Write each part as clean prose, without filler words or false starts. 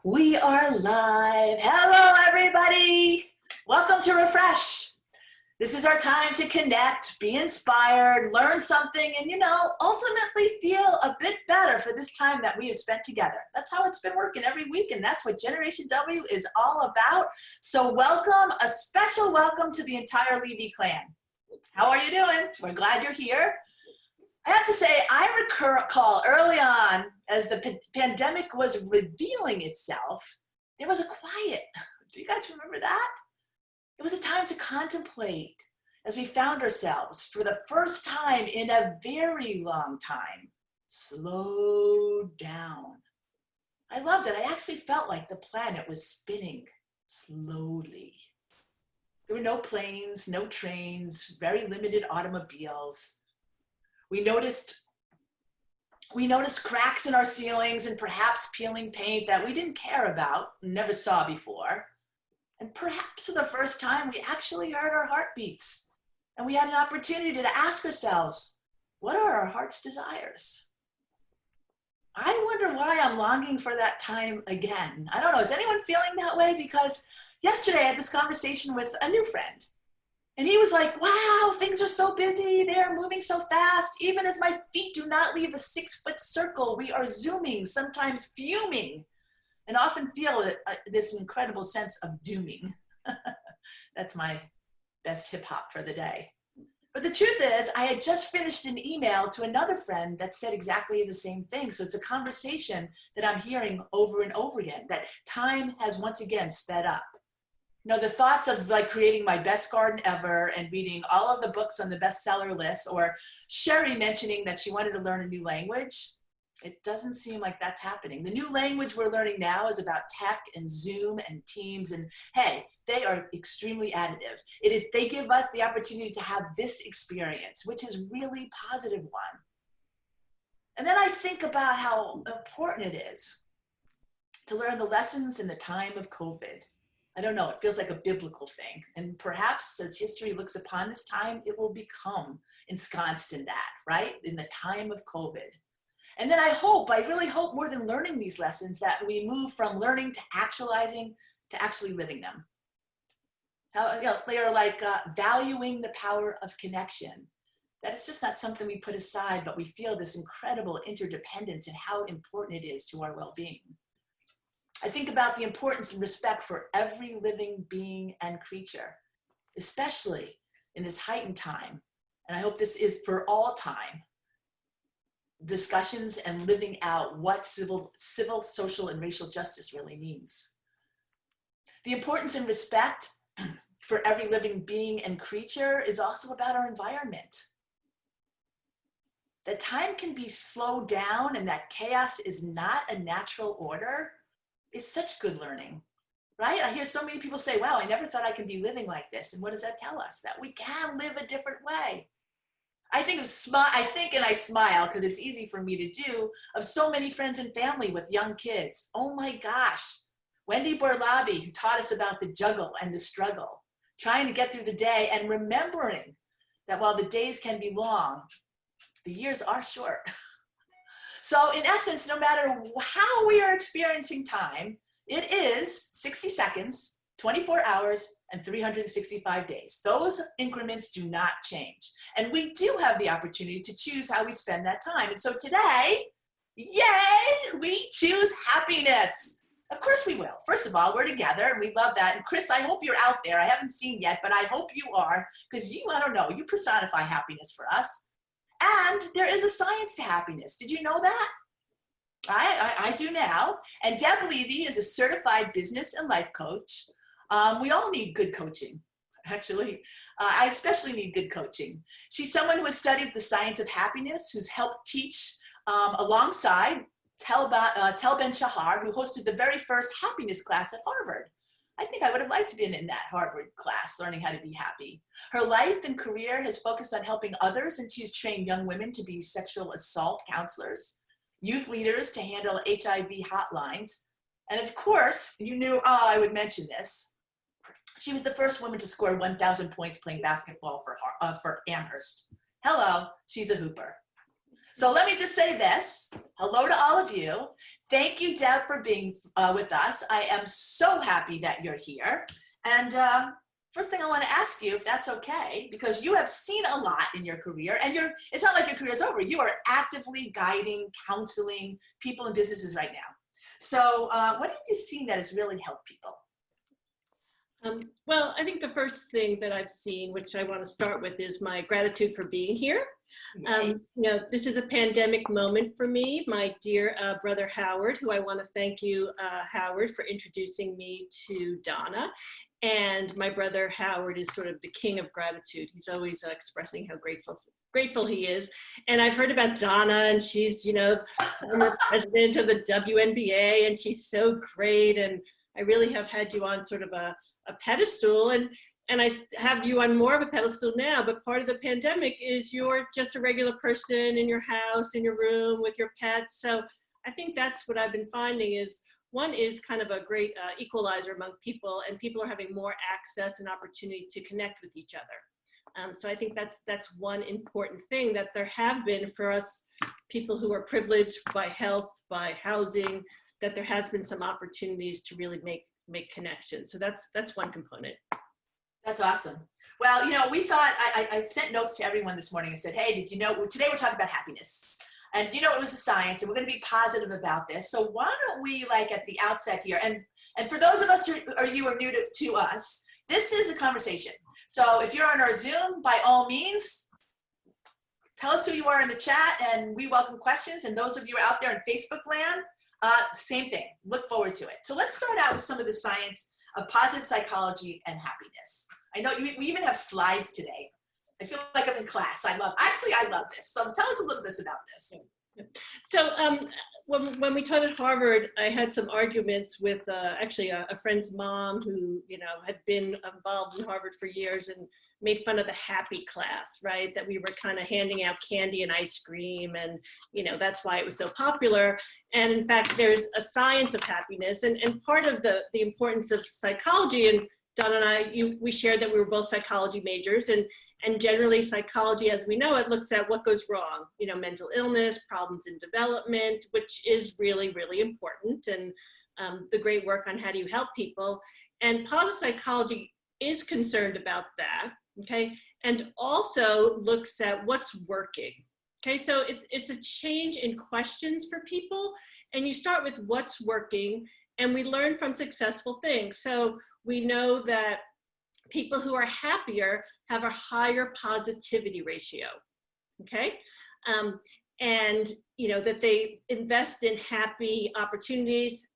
We are live. Hello, everybody. Welcome to Refresh. This is our time to connect, be inspired, learn something, and, ultimately feel a bit better for this time that we have spent together. That's how it's been working every week, and that's what Generation W is all about. So welcome, a special welcome to the entire Levy clan. How are you doing? We're glad you're here. I have to say, I recall early on, as the pandemic was revealing itself, there was a quiet. Do you guys remember that? It was a time to contemplate as we found ourselves, for the first time in a very long time, slow down. I loved it. I actually felt like the planet was spinning slowly. There were no planes, no trains, very limited automobiles. We noticed cracks in our ceilings and perhaps peeling paint that we didn't care about, never saw before. And perhaps for the first time, we actually heard our heartbeats. And we had an opportunity to ask ourselves, what are our heart's desires? I wonder why I'm longing for that time again. I don't know, is anyone feeling that way? Because yesterday I had this conversation with a new friend. And he was like, wow, things are so busy. They're moving so fast. Even as my feet do not leave a 6-foot circle, we are zooming, sometimes fuming, and often feel this incredible sense of dooming. That's my best hip hop for the day. But the truth is, I had just finished an email to another friend that said exactly the same thing. So it's a conversation that I'm hearing over and over again, that time has once again sped up. The thoughts of like creating my best garden ever and reading all of the books on the bestseller list, or Sherry mentioning that she wanted to learn a new language, it doesn't seem like that's happening. The new language we're learning now is about tech and Zoom and Teams, and hey, they are extremely additive. They give us the opportunity to have this experience, which is really positive one. And then I think about how important it is to learn the lessons in the time of COVID. I don't know, it feels like a biblical thing. And perhaps as history looks upon this time, it will become ensconced in that, right? In the time of COVID. And then I really hope more than learning these lessons, that we move from learning to actualizing to actually living them. They are like valuing the power of connection. That it's just not something we put aside, but we feel this incredible interdependence and how important it is to our well-being. I think about the importance and respect for every living being and creature, especially in this heightened time. And I hope this is for all time. Discussions and living out what civil, social, and racial justice really means. The importance and respect for every living being and creature is also about our environment. That time can be slowed down and that chaos is not a natural order is such good learning, right? I hear so many people say, wow, I never thought I could be living like this. And what does that tell us? That we can live a different way. I smile because it's easy for me to do, of so many friends and family with young kids. Oh my gosh. Wendy Borlabi, who taught us about the juggle and the struggle, trying to get through the day and remembering that while the days can be long, the years are short. So in essence, no matter how we are experiencing time, it is 60 seconds, 24 hours, and 365 days. Those increments do not change. And we do have the opportunity to choose how we spend that time. And so today, yay, we choose happiness. Of course we will. First of all, we're together and we love that. And Chris, I hope you're out there. I haven't seen yet, but I hope you are, because you personify happiness for us. And there is a science to happiness. Did you know that? I do now. And Deb Levy is a certified business and life coach. We all need good coaching, actually. I especially need good coaching. She's someone who has studied the science of happiness, who's helped teach alongside Tel Ben-Shahar, who hosted the very first happiness class at Harvard. I think I would have liked to be in that Harvard class, learning how to be happy. Her life and career has focused on helping others, and she's trained young women to be sexual assault counselors, youth leaders to handle HIV hotlines. And of course, you knew I would mention this. She was the first woman to score 1,000 points playing basketball for Amherst. Hello, she's a hooper. So let me just say this. Hello to all of you. Thank you, Deb, for being with us. I am so happy that you're here. And first thing I want to ask you, if that's okay, because you have seen a lot in your career, and it's not like your career is over. You are actively guiding, counseling people and businesses right now. So what have you seen that has really helped people? Well, I think the first thing that I've seen, which I want to start with, is my gratitude for being here. This is a pandemic moment for me. My dear brother Howard, who I want to thank you, Howard, for introducing me to Donna. And my brother Howard is sort of the king of gratitude. He's always expressing how grateful he is. And I've heard about Donna, and she's, former president of the WNBA, and she's so great. And I really have had you on sort of a pedestal, and I have you on more of a pedestal now, but part of the pandemic is you're just a regular person in your house, in your room with your pets. So I think that's what I've been finding is, one is kind of a great equalizer among people, and people are having more access and opportunity to connect with each other. So I think that's one important thing, that there have been for us people who are privileged by health, by housing, that there has been some opportunities to really make connections. So that's one component. That's awesome. Well, we thought, I sent notes to everyone this morning and said, hey, did you know, today we're talking about happiness. And it was a science, and we're going to be positive about this. So why don't we, at the outset here, and for those of us who are new to us, this is a conversation. So if you're on our Zoom, by all means, tell us who you are in the chat, and we welcome questions. And those of you out there in Facebook land, same thing. Look forward to it. So let's start out with some of the science of positive psychology and happiness. I know we even have slides today. I feel like I'm in class. I love this. So tell us a little bit about this. So when we taught at Harvard, I had some arguments with actually a friend's mom who, had been involved in Harvard for years and made fun of the happy class, right? That we were kind of handing out candy and ice cream, and, that's why it was so popular. And in fact, there's a science of happiness, and part of the importance of psychology, and Donna and I, we shared that we were both psychology majors, and generally psychology, as we know it, looks at what goes wrong, mental illness, problems in development, which is really, really important, and the great work on how do you help people. And positive psychology is concerned about that, okay? And also looks at what's working, okay? So it's a change in questions for people, and you start with what's working, and we learn from successful things. So we know that people who are happier have a higher positivity ratio, okay? And that they invest in happy opportunities,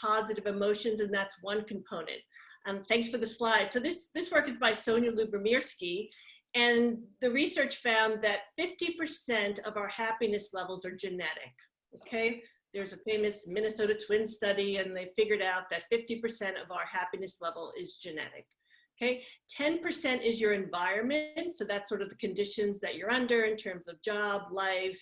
positive emotions, and that's one component. Thanks for the slide. So this work is by Sonia Lubomirsky, and the research found that 50% of our happiness levels are genetic, okay? There's a famous Minnesota Twins study, and they figured out that 50% of our happiness level is genetic. Okay, 10% is your environment. So that's sort of the conditions that you're under in terms of job, life,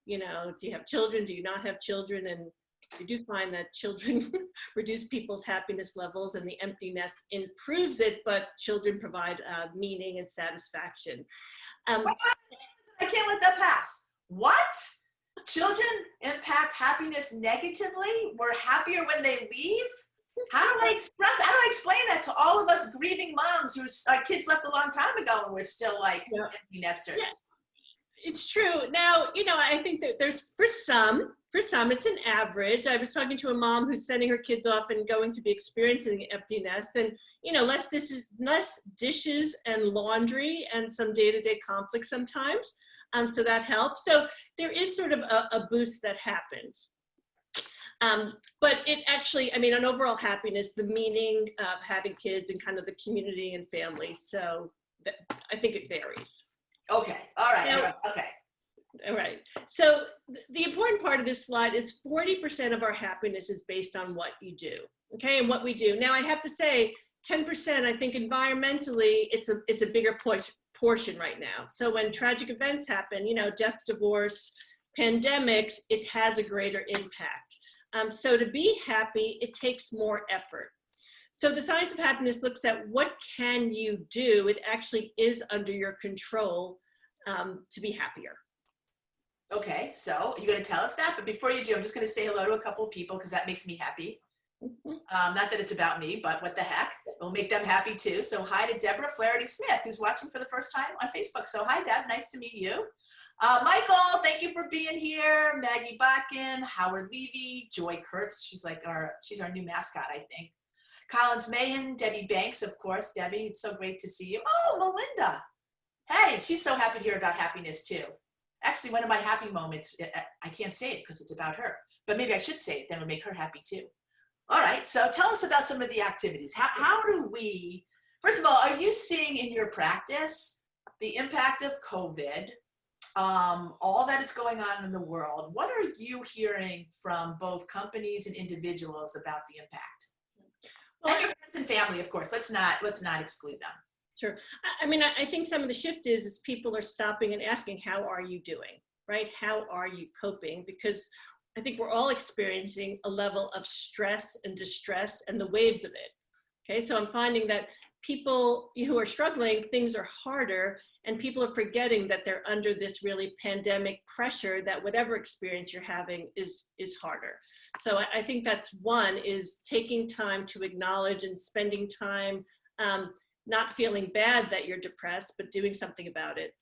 do you have children? Do you not have children? And you do find that children reduce people's happiness levels, and the empty nest improves it, but children provide meaning and satisfaction. I can't let that pass. What? Children impact happiness negatively? We're happier when they leave? How do I explain that to all of us grieving moms whose kids left a long time ago and we're still empty nesters? Yeah. It's true. Now, I think that there's, for some, it's an average. I was talking to a mom who's sending her kids off and going to be experiencing the empty nest, and, less dishes and laundry and some day-to-day conflict sometimes. So that helps. So there is sort of a boost that happens. But it actually, on overall happiness, the meaning of having kids and kind of the community and family. So I think it varies. Okay. All right. Okay. All right. So the important part of this slide is 40% of our happiness is based on what you do. Okay. And what we do. Now I have to say 10%, I think environmentally, it's a bigger portion right now. So when tragic events happen, death, divorce, pandemics, it has a greater impact. So to be happy, it takes more effort. So the science of happiness looks at what can you do. It actually is under your control to be happier. Okay, so you're going to tell us that, but before you do, I'm just going to say hello to a couple of people because that makes me happy. Mhm. Not that it's about me, but what the heck, it'll make them happy too. So hi to Deborah Flaherty Smith, who's watching for the first time on Facebook. So hi, Deb, nice to meet you. Michael, thank you for being here. Maggie Bakken, Howard Levy, Joy Kurtz, she's our new mascot, I think. Collins Mahan, Debbie Banks, of course. Debbie, it's so great to see you. Oh, Melinda. Hey, she's so happy to hear about happiness too. Actually, one of my happy moments, I can't say it because it's about her, but maybe I should say it, then it'll make her happy too. All right, so tell us about some of the activities. How do we, first of all, are you seeing in your practice the impact of COVID, all that is going on in the world? What are you hearing from both companies and individuals about the impact? Well, And your friends and family, of course. Let's not exclude them. sure. I mean, I think some of the shift is people are stopping and asking, how are you doing, right? How are you coping? Because I think we're all experiencing a level of stress and distress and the waves of it. Okay, so I'm finding that people who are struggling, things are harder, and people are forgetting that they're under this really pandemic pressure that whatever experience you're having is harder. So I think that's one, is taking time to acknowledge and spending time not feeling bad that you're depressed, but doing something about it.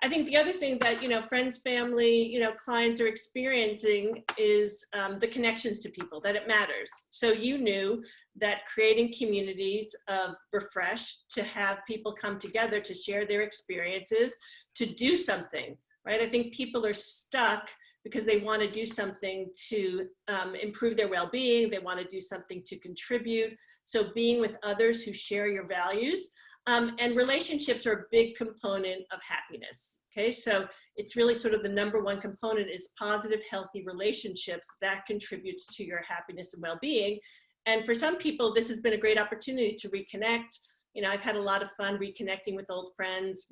I think the other thing that, friends, family, clients are experiencing is the connections to people, that it matters. So you knew that creating communities of refresh, to have people come together to share their experiences, to do something, right? I think people are stuck because they want to do something to improve their well-being. They want to do something to contribute. So being with others who share your values, and relationships are a big component of happiness. Okay, so it's really sort of the number one component is positive, healthy relationships that contributes to your happiness and well-being. And for some people, this has been a great opportunity to reconnect. I've had a lot of fun reconnecting with old friends,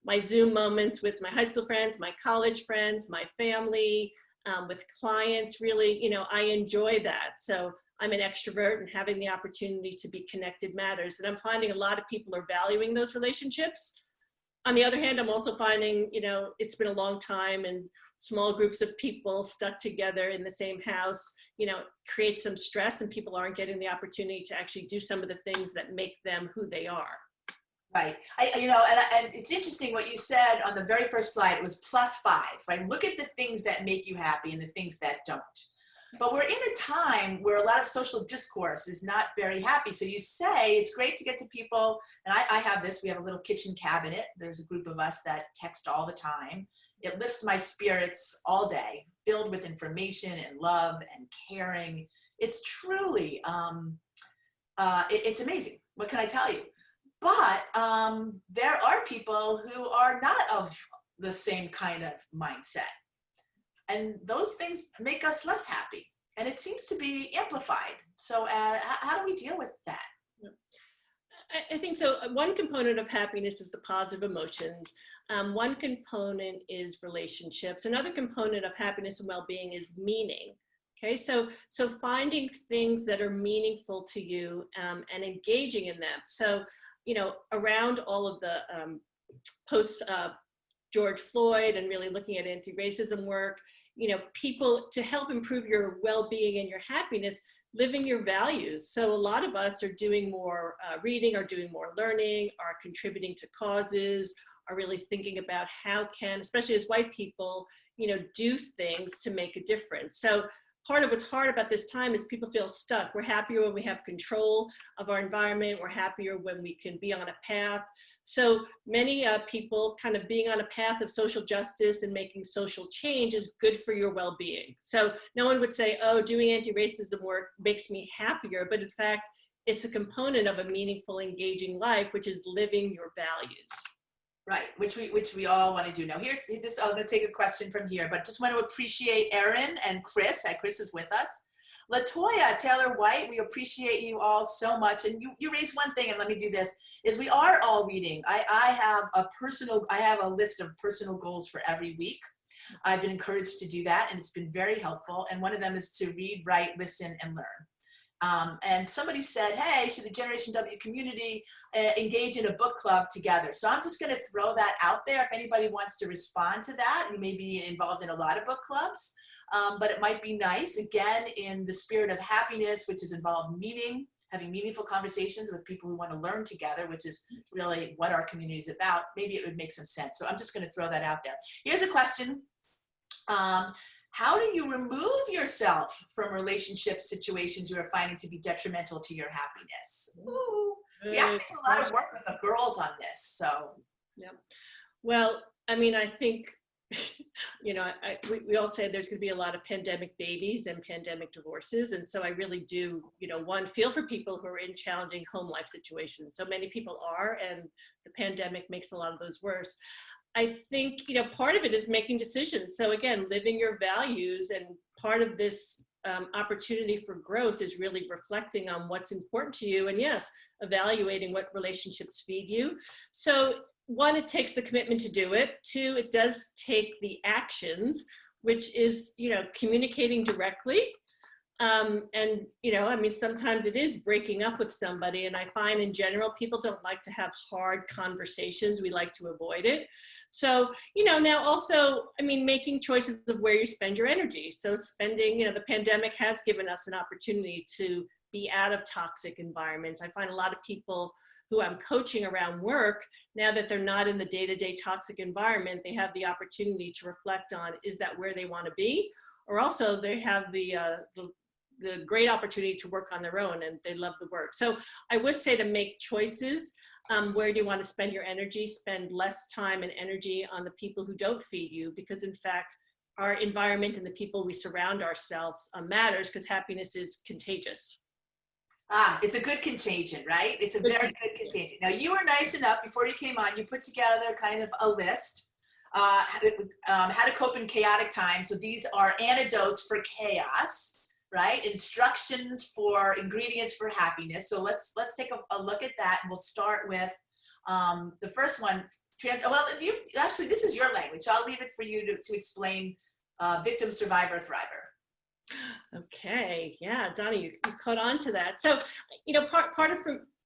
my Zoom moments with my high school friends, my college friends, my family, with clients. Really, I enjoy that. So I'm an extrovert, and having the opportunity to be connected matters. And I'm finding a lot of people are valuing those relationships. On the other hand, I'm also finding, it's been a long time, and small groups of people stuck together in the same house, create some stress, and people aren't getting the opportunity to actually do some of the things that make them who they are. Right. And it's interesting what you said on the very first slide. It was +5, right? Look at the things that make you happy and the things that don't. But we're in a time where a lot of social discourse is not very happy. So you say it's great to get to people, and I have this, we have a little kitchen cabinet. There's a group of us that text all the time. It lifts my spirits all day, filled with information and love and caring. It's truly, it's amazing. What can I tell you? But there are people who are not of the same kind of mindset. And those things make us less happy. And it seems to be amplified. So how do we deal with that? I think so. One component of happiness is the positive emotions. One component is relationships. Another component of happiness and well-being is meaning. Okay, so finding things that are meaningful to you and engaging in them. So, around all of the post George Floyd and really looking at anti-racism work, people, to help improve your well-being and your happiness, living your values. So a lot of us are doing more reading, are doing more learning, are contributing to causes, are really thinking about how can, especially as white people, do things to make a difference. So part of what's hard about this time is people feel stuck. We're happier when we have control of our environment. We're happier when we can be on a path. So many people kind of being on a path of social justice and making social change is good for your well-being. So no one would say, oh, doing anti-racism work makes me happier. But in fact, it's a component of a meaningful, engaging life, which is living your values. Right, which we all want to do. Now here's this, I'm going to take a question from here, but just want to appreciate Erin and Chris. Chris is with us. Latoya Taylor White, we appreciate you all so much. And you raised one thing, and let me do this, is we are all reading. I have a list of personal goals for every week. I've been encouraged to do that, and it's been very helpful. And one of them is to read, write, listen, and learn. And somebody said, hey, should the Generation W community engage in a book club together? So I'm just going to throw that out there. If anybody wants to respond to that, you may be involved in a lot of book clubs, but it might be nice, again, in the spirit of happiness, which is involved having meaningful conversations with people who want to learn together, which is really what our community is about. Maybe it would make some sense. So I'm just going to throw that out there. Here's a question. How do you remove yourself from relationship situations you are finding to be detrimental to your happiness? Ooh. We actually do a lot of work with the girls on this, so. Yeah. Well, I mean, I think, we all say there's going to be a lot of pandemic babies and pandemic divorces. And so I really do, one, feel for people who are in challenging home life situations. So many people are, and the pandemic makes a lot of those worse. I think, part of it is making decisions. So again, living your values, and part of this opportunity for growth is really reflecting on what's important to you. And yes, evaluating what relationships feed you. So one, it takes the commitment to do it. Two, it does take the actions, which is, communicating directly. Sometimes it is breaking up with somebody. And I find in general, people don't like to have hard conversations. We like to avoid it. So, now also, making choices of where you spend your energy. So spending, the pandemic has given us an opportunity to be out of toxic environments. I find a lot of people who I'm coaching around work, now that they're not in the day-to-day toxic environment, they have the opportunity to reflect on, is that where they want to be? Or also they have the great opportunity to work on their own, and they love the work. So I would say to make choices. Where do you want to spend your energy? Spend less time and energy on the people who don't feed you, because in fact, our environment and the people we surround ourselves matters, because happiness is contagious. It's a good contagion, right? It's a very good contagion. Now, you were nice enough, before you came on, you put together kind of a list, how to cope in chaotic times. So these are antidotes for chaos, right? Instructions for ingredients for happiness. So let's take a look at that, and we'll start with the first one. Actually, this is your language, so I'll leave it for you to explain victim, survivor, thriver. Okay, yeah, Donna, you caught on to that. So, part of,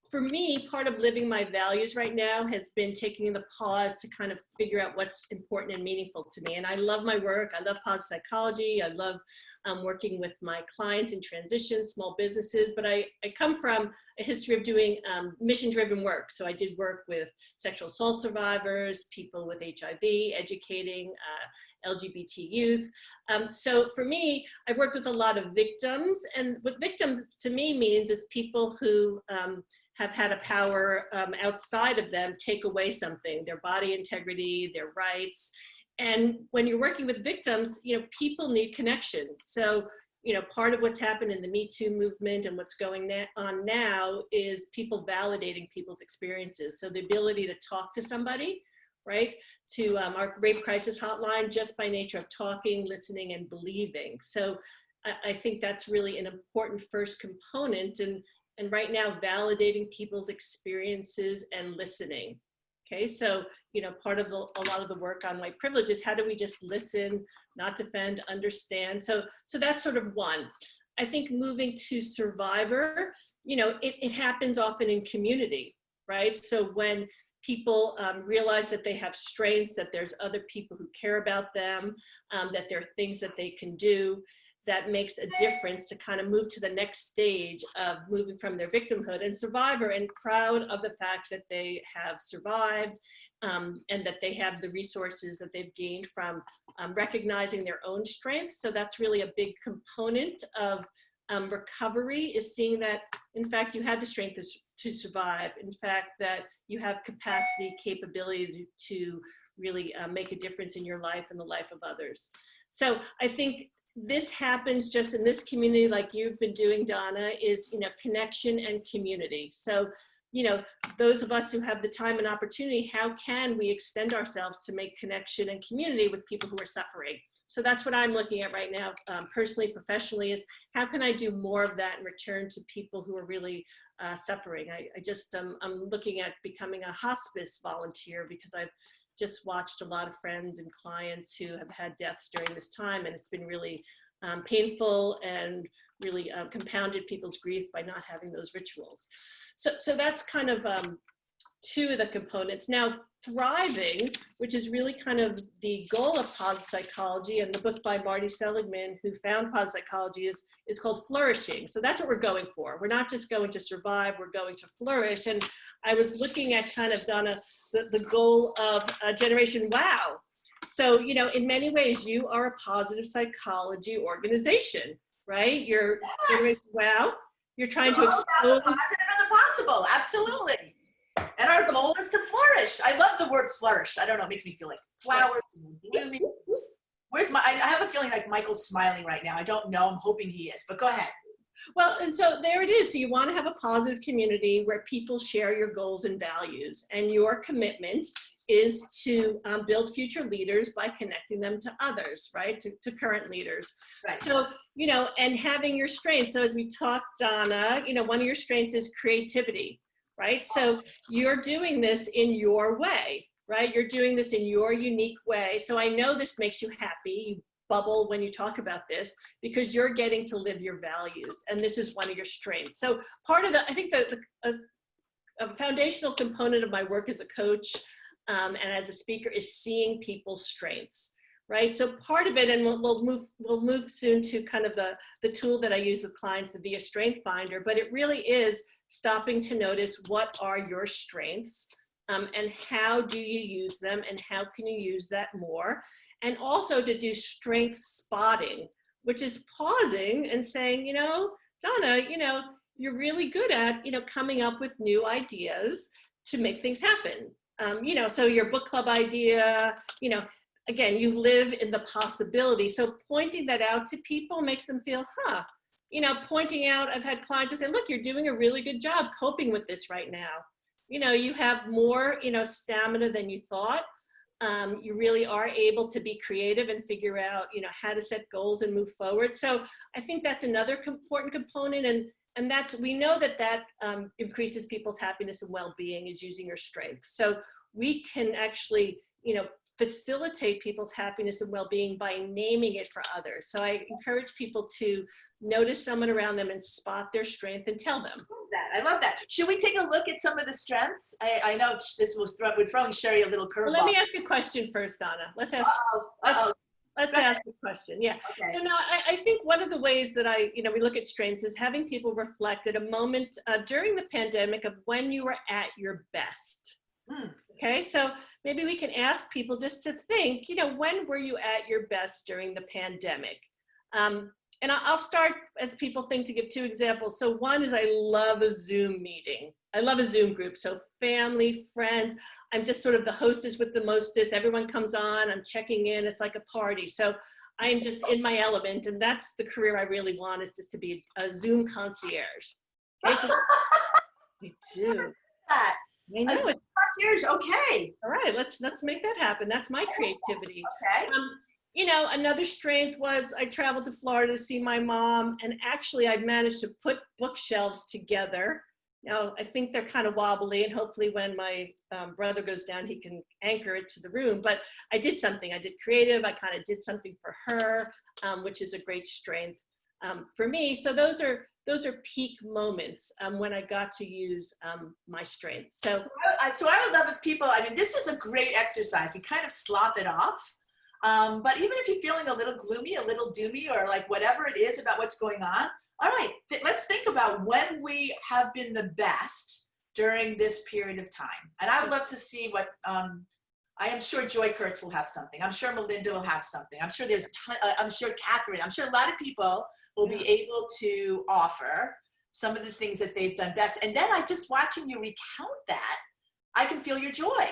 for me, part of living my values right now has been taking the pause to kind of figure out what's important and meaningful to me. And I love my work. I love positive psychology. I love working with my clients in transition, small businesses, but I come from a history of doing mission-driven work. So I did work with sexual assault survivors, people with HIV, educating LGBT youth. So for me, I've worked with a lot of victims, and what victims to me means is people who have had a power outside of them take away something, their body integrity, their rights. And when you're working with victims, people need connection. So, part of what's happened in the Me Too movement and what's going on now is people validating people's experiences. So the ability to talk to somebody, right, to our rape crisis hotline, just by nature of talking, listening, and believing. So I think that's really an important first component. And right now, validating people's experiences and listening. Okay, so, part of a lot of the work on white privilege is how do we just listen, not defend, understand. So that's sort of one. I think moving to survivor, it happens often in community, right? So when people realize that they have strengths, that there's other people who care about them, that there are things that they can do, that makes a difference to kind of move to the next stage of moving from their victimhood and survivor, and proud of the fact that they have survived and that they have the resources that they've gained from recognizing their own strengths. So that's really a big component of recovery, is seeing that, in fact, you had the strength to survive. In fact, that you have capacity, capability to really make a difference in your life and the life of others. So I think this happens just in this community, like you've been doing, Donna, is, connection and community. So, those of us who have the time and opportunity, how can we extend ourselves to make connection and community with people who are suffering? So that's what I'm looking at right now, personally, professionally, is how can I do more of that in return to people who are really suffering? I'm looking at becoming a hospice volunteer, because I've just watched a lot of friends and clients who have had deaths during this time, and it's been really painful and really compounded people's grief by not having those rituals. So that's kind of two of the components. Now, thriving, which is really kind of the goal of positive psychology, and the book by Marty Seligman, who found positive psychology, is called flourishing. So that's what we're going for. We're not just going to survive, we're going to flourish. And I was looking at kind of, Donna, the goal of Generation Wow. So, you know, in many ways, you are a positive psychology organization, right? You're Generation Wow. You're trying to expose the positive and the possible. Absolutely. And our goal is to flourish. I love the word flourish. I don't know, it makes me feel like flowers and blooming. Where's I have a feeling like Michael's smiling right now. I don't know, I'm hoping he is, but go ahead. Well, and so there it is. So you want to have a positive community where people share your goals and values, and your commitment is to build future leaders by connecting them to others, right? To current leaders. Right. So, you know, and having your strengths. So as we talked, Donna, you know, one of your strengths is creativity, right? So you're doing this in your way, right? You're doing this in your unique way. So I know this makes you happy. You bubble when you talk about this because you're getting to live your values. And this is one of your strengths. So part of the, I think a foundational component of my work as a coach and as a speaker is seeing people's strengths, right? So part of it, and we'll move soon to kind of the tool that I use with clients, the Via Strength Finder, but it really is stopping to notice what are your strengths and how do you use them and how can you use that more? And also to do strength spotting, which is pausing and saying, you know, Donna, you know, you're really good at, you know, coming up with new ideas to make things happen. You know, so your book club idea, you know, again, you live in the possibility. So pointing that out to people makes them feel, you know, pointing out, I've had clients that say, look, you're doing a really good job coping with this right now. You know, you have more, you know, stamina than you thought. You really are able to be creative and figure out, you know, how to set goals and move forward. So I think that's another important component. And that's, we know that increases people's happiness and well-being is using your strengths. So we can actually, you know, facilitate people's happiness and well-being by naming it for others. So I encourage people to notice someone around them and spot their strength and tell them. I love that. Should we take a look at some of the strengths? I know this would throwing Sherry a little curveball. Well, let me ask you a question first, Donna. Let's ask. Let's ask a question. Yeah. Okay. So now I think one of the ways that we look at strengths is having people reflect at a moment during the pandemic of when you were at your best. Okay. So maybe we can ask people just to think, you know, when were you at your best during the pandemic? And I'll start as people think to give two examples. So one is I love a Zoom meeting. I love a Zoom group. So family, friends, I'm just sort of the hostess with the mostest. Everyone comes on, I'm checking in. It's like a party. So I am just in my element. And that's the career I really want, is just to be a Zoom concierge. Okay, so I do. I know. A Zoom concierge, okay. All right, let's make that happen. That's my creativity. Okay. You know, another strength was I traveled to Florida to see my mom, and actually I managed to put bookshelves together. Now, I think they're kind of wobbly, and hopefully when my brother goes down, he can anchor it to the room. But I did something. I did creative. I kind of did something for her, which is a great strength for me. So those are peak moments when I got to use my strength. So I would love if people, I mean, this is a great exercise. We kind of slop it off. But even if you're feeling a little gloomy, a little doomy, or like whatever it is about what's going on, all right, let's think about when we have been the best during this period of time. And I would love to see what, I am sure Joy Kurtz will have something. I'm sure Melinda will have something. I'm sure I'm sure Catherine, I'm sure a lot of people will be able to offer some of the things that they've done best. And then just watching you recount that, I can feel your joy.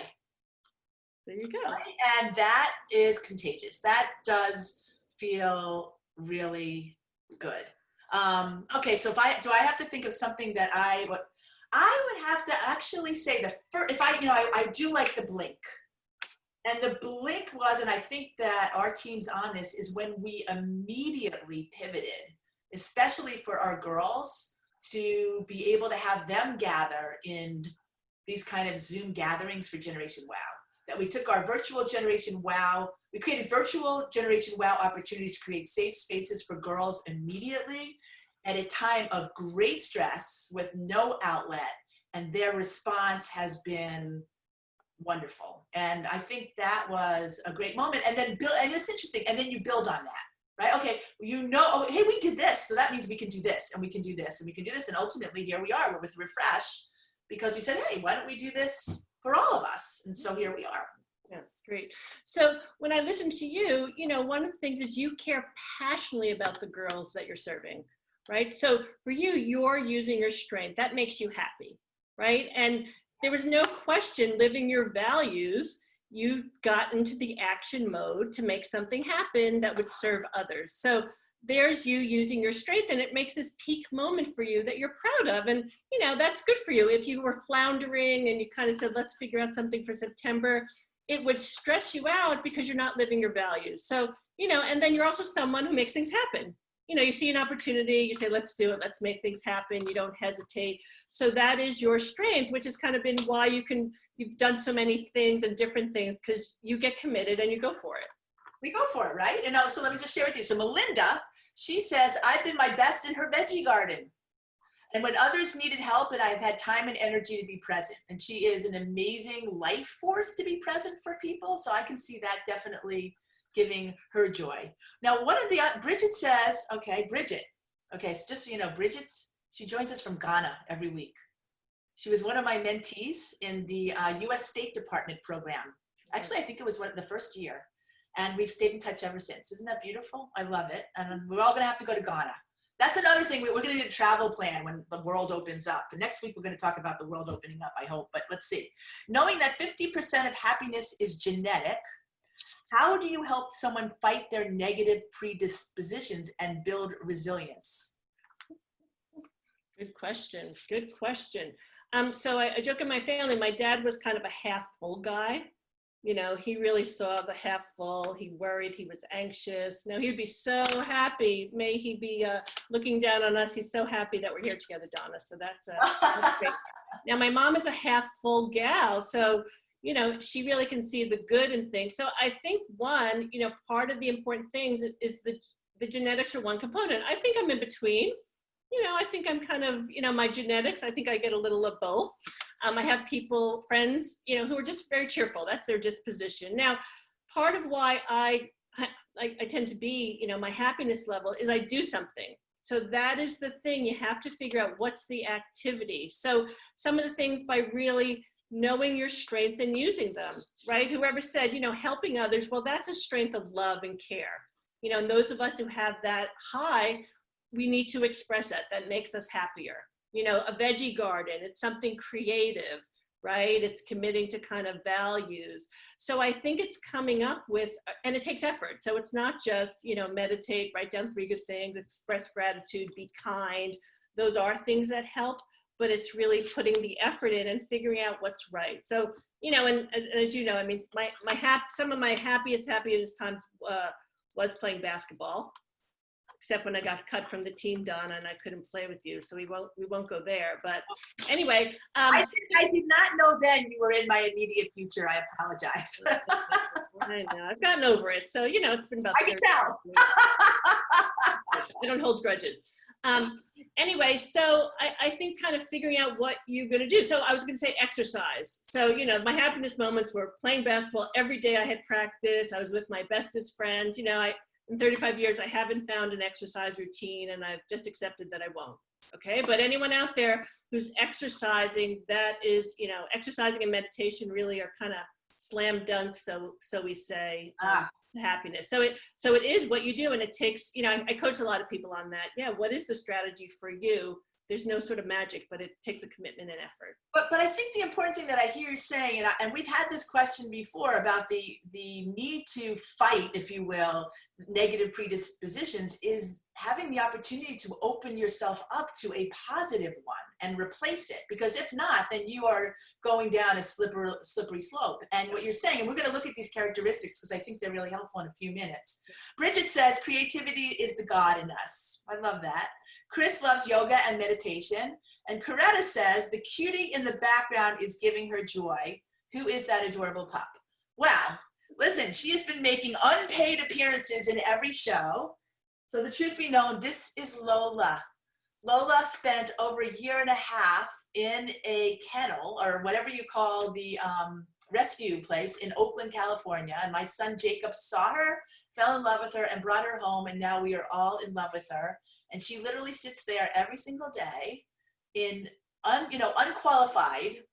There you go. And that is contagious. That does feel really good. Okay, so do I have to think of something that I would have to actually say I do like the blink. And the blink was, and I think that our team's on this, is when we immediately pivoted, especially for our girls, to be able to have them gather in these kind of Zoom gatherings for Generation Wow. that we took our virtual Generation Wow, we created virtual Generation Wow opportunities to create safe spaces for girls immediately at a time of great stress with no outlet. And their response has been wonderful. And I think that was a great moment. And then build, and it's interesting, and then you build on that, right? Okay, you know, oh, hey, we did this, so that means we can do this, and we can do this, and we can do this. And ultimately, here we are with Refresh, because we said, hey, why don't we do this for all of us? And so here we are. Yeah, great. So when I listen to you, you know, one of the things is you care passionately about the girls that you're serving, right? So for you, you're using your strength. That makes you happy, right? And there was no question, living your values, you got into the action mode to make something happen that would serve others. So there's you using your strength, and it makes this peak moment for you that you're proud of. And, you know, that's good for you. If you were floundering and you kind of said, let's figure out something for September, it would stress you out because you're not living your values. So, you know, and then you're also someone who makes things happen. You know, you see an opportunity, you say, let's do it, let's make things happen. You don't hesitate. So that is your strength, which has kind of been why you've done so many things and different things, because you get committed and you go for it. We go for it, right? And so let me just share with you. So Melinda, she says, I've been my best in her veggie garden. And when others needed help, and I've had time and energy to be present. And she is an amazing life force to be present for people. So I can see that definitely giving her joy. Now, one of the, Bridget says, okay, Bridget. Okay, so just so you know, she joins us from Ghana every week. She was one of my mentees in the US State Department program. Actually, I think it was the first year. And we've stayed in touch ever since. Isn't that beautiful? I love it. And we're all gonna have to go to Ghana. That's another thing. We're gonna need a travel plan when the world opens up. And next week, we're gonna talk about the world opening up, I hope, but let's see. Knowing that 50% of happiness is genetic, how do you help someone fight their negative predispositions and build resilience? Good question. Good question. So I joke in my family, my dad was kind of a half full guy. You know, he really saw the half full. He worried, he was anxious. Now he'd be so happy. May he be looking down on us. He's so happy that we're here together, Donna. So that's great. Now my mom is a half full gal. So, you know, she really can see the good in things. So I think one, you know, part of the important things is the genetics are one component. I think I'm in between. You know, I think I'm kind of, you know, my genetics, I think I get a little of both. I have friends, you know, who are just very cheerful. That's their disposition. Now, part of why I tend to be, you know, my happiness level is I do something. So that is the thing. You have to figure out what's the activity. So some of the things by really knowing your strengths and using them, right? Whoever said, you know, helping others, well, that's a strength of love and care. You know, and those of us who have that high, we need to express that. That makes us happier. You know, a veggie garden, it's something creative, right? It's committing to kind of values. So I think it's coming up with, and it takes effort. So it's not just, you know, meditate, write down 3 good things, express gratitude, be kind. Those are things that help, but it's really putting the effort in and figuring out what's right. So, you know, and as you know, I mean, some of my happiest times was playing basketball. Except when I got cut from the team, Donna, and I couldn't play with you. So we won't go there. But anyway. I did not know then you were in my immediate future. I apologize. I know, I've gotten over it. So, you know, it's been about I can tell. I don't hold grudges. Anyway, so I think kind of figuring out what you're going to do. So I was going to say exercise. So, you know, my happiness moments were playing basketball. Every day I had practice. I was with my bestest friends. You know, in 35 years, I haven't found an exercise routine, and I've just accepted that I won't. Okay, but anyone out there who's exercising, that is, you know, exercising and meditation really are kind of slam dunks, so we say, happiness. So it is what you do, and it takes, you know, I coach a lot of people on that. Yeah, what is the strategy for you? There's no sort of magic, but it takes a commitment and effort. But I think the important thing that I hear you saying, and we've had this question before about the need to fight, if you will, negative predispositions, is having the opportunity to open yourself up to a positive one and replace it. Because if not, then you are going down a slippery slope. And what you're saying, and we're going to look at these characteristics because I think they're really helpful in a few minutes. Bridget says, creativity is the God in us. I love that. Chris loves yoga and meditation. And Coretta says, the cutie in the background is giving her joy. Who is that adorable pup? Well, listen, she has been making unpaid appearances in every show. So the truth be known, this is Lola. Lola spent over a year and a half in a kennel, or whatever you call the rescue place in Oakland, California. And my son Jacob saw her, fell in love with her, and brought her home. And now we are all in love with her. And she literally sits there every single day in unqualified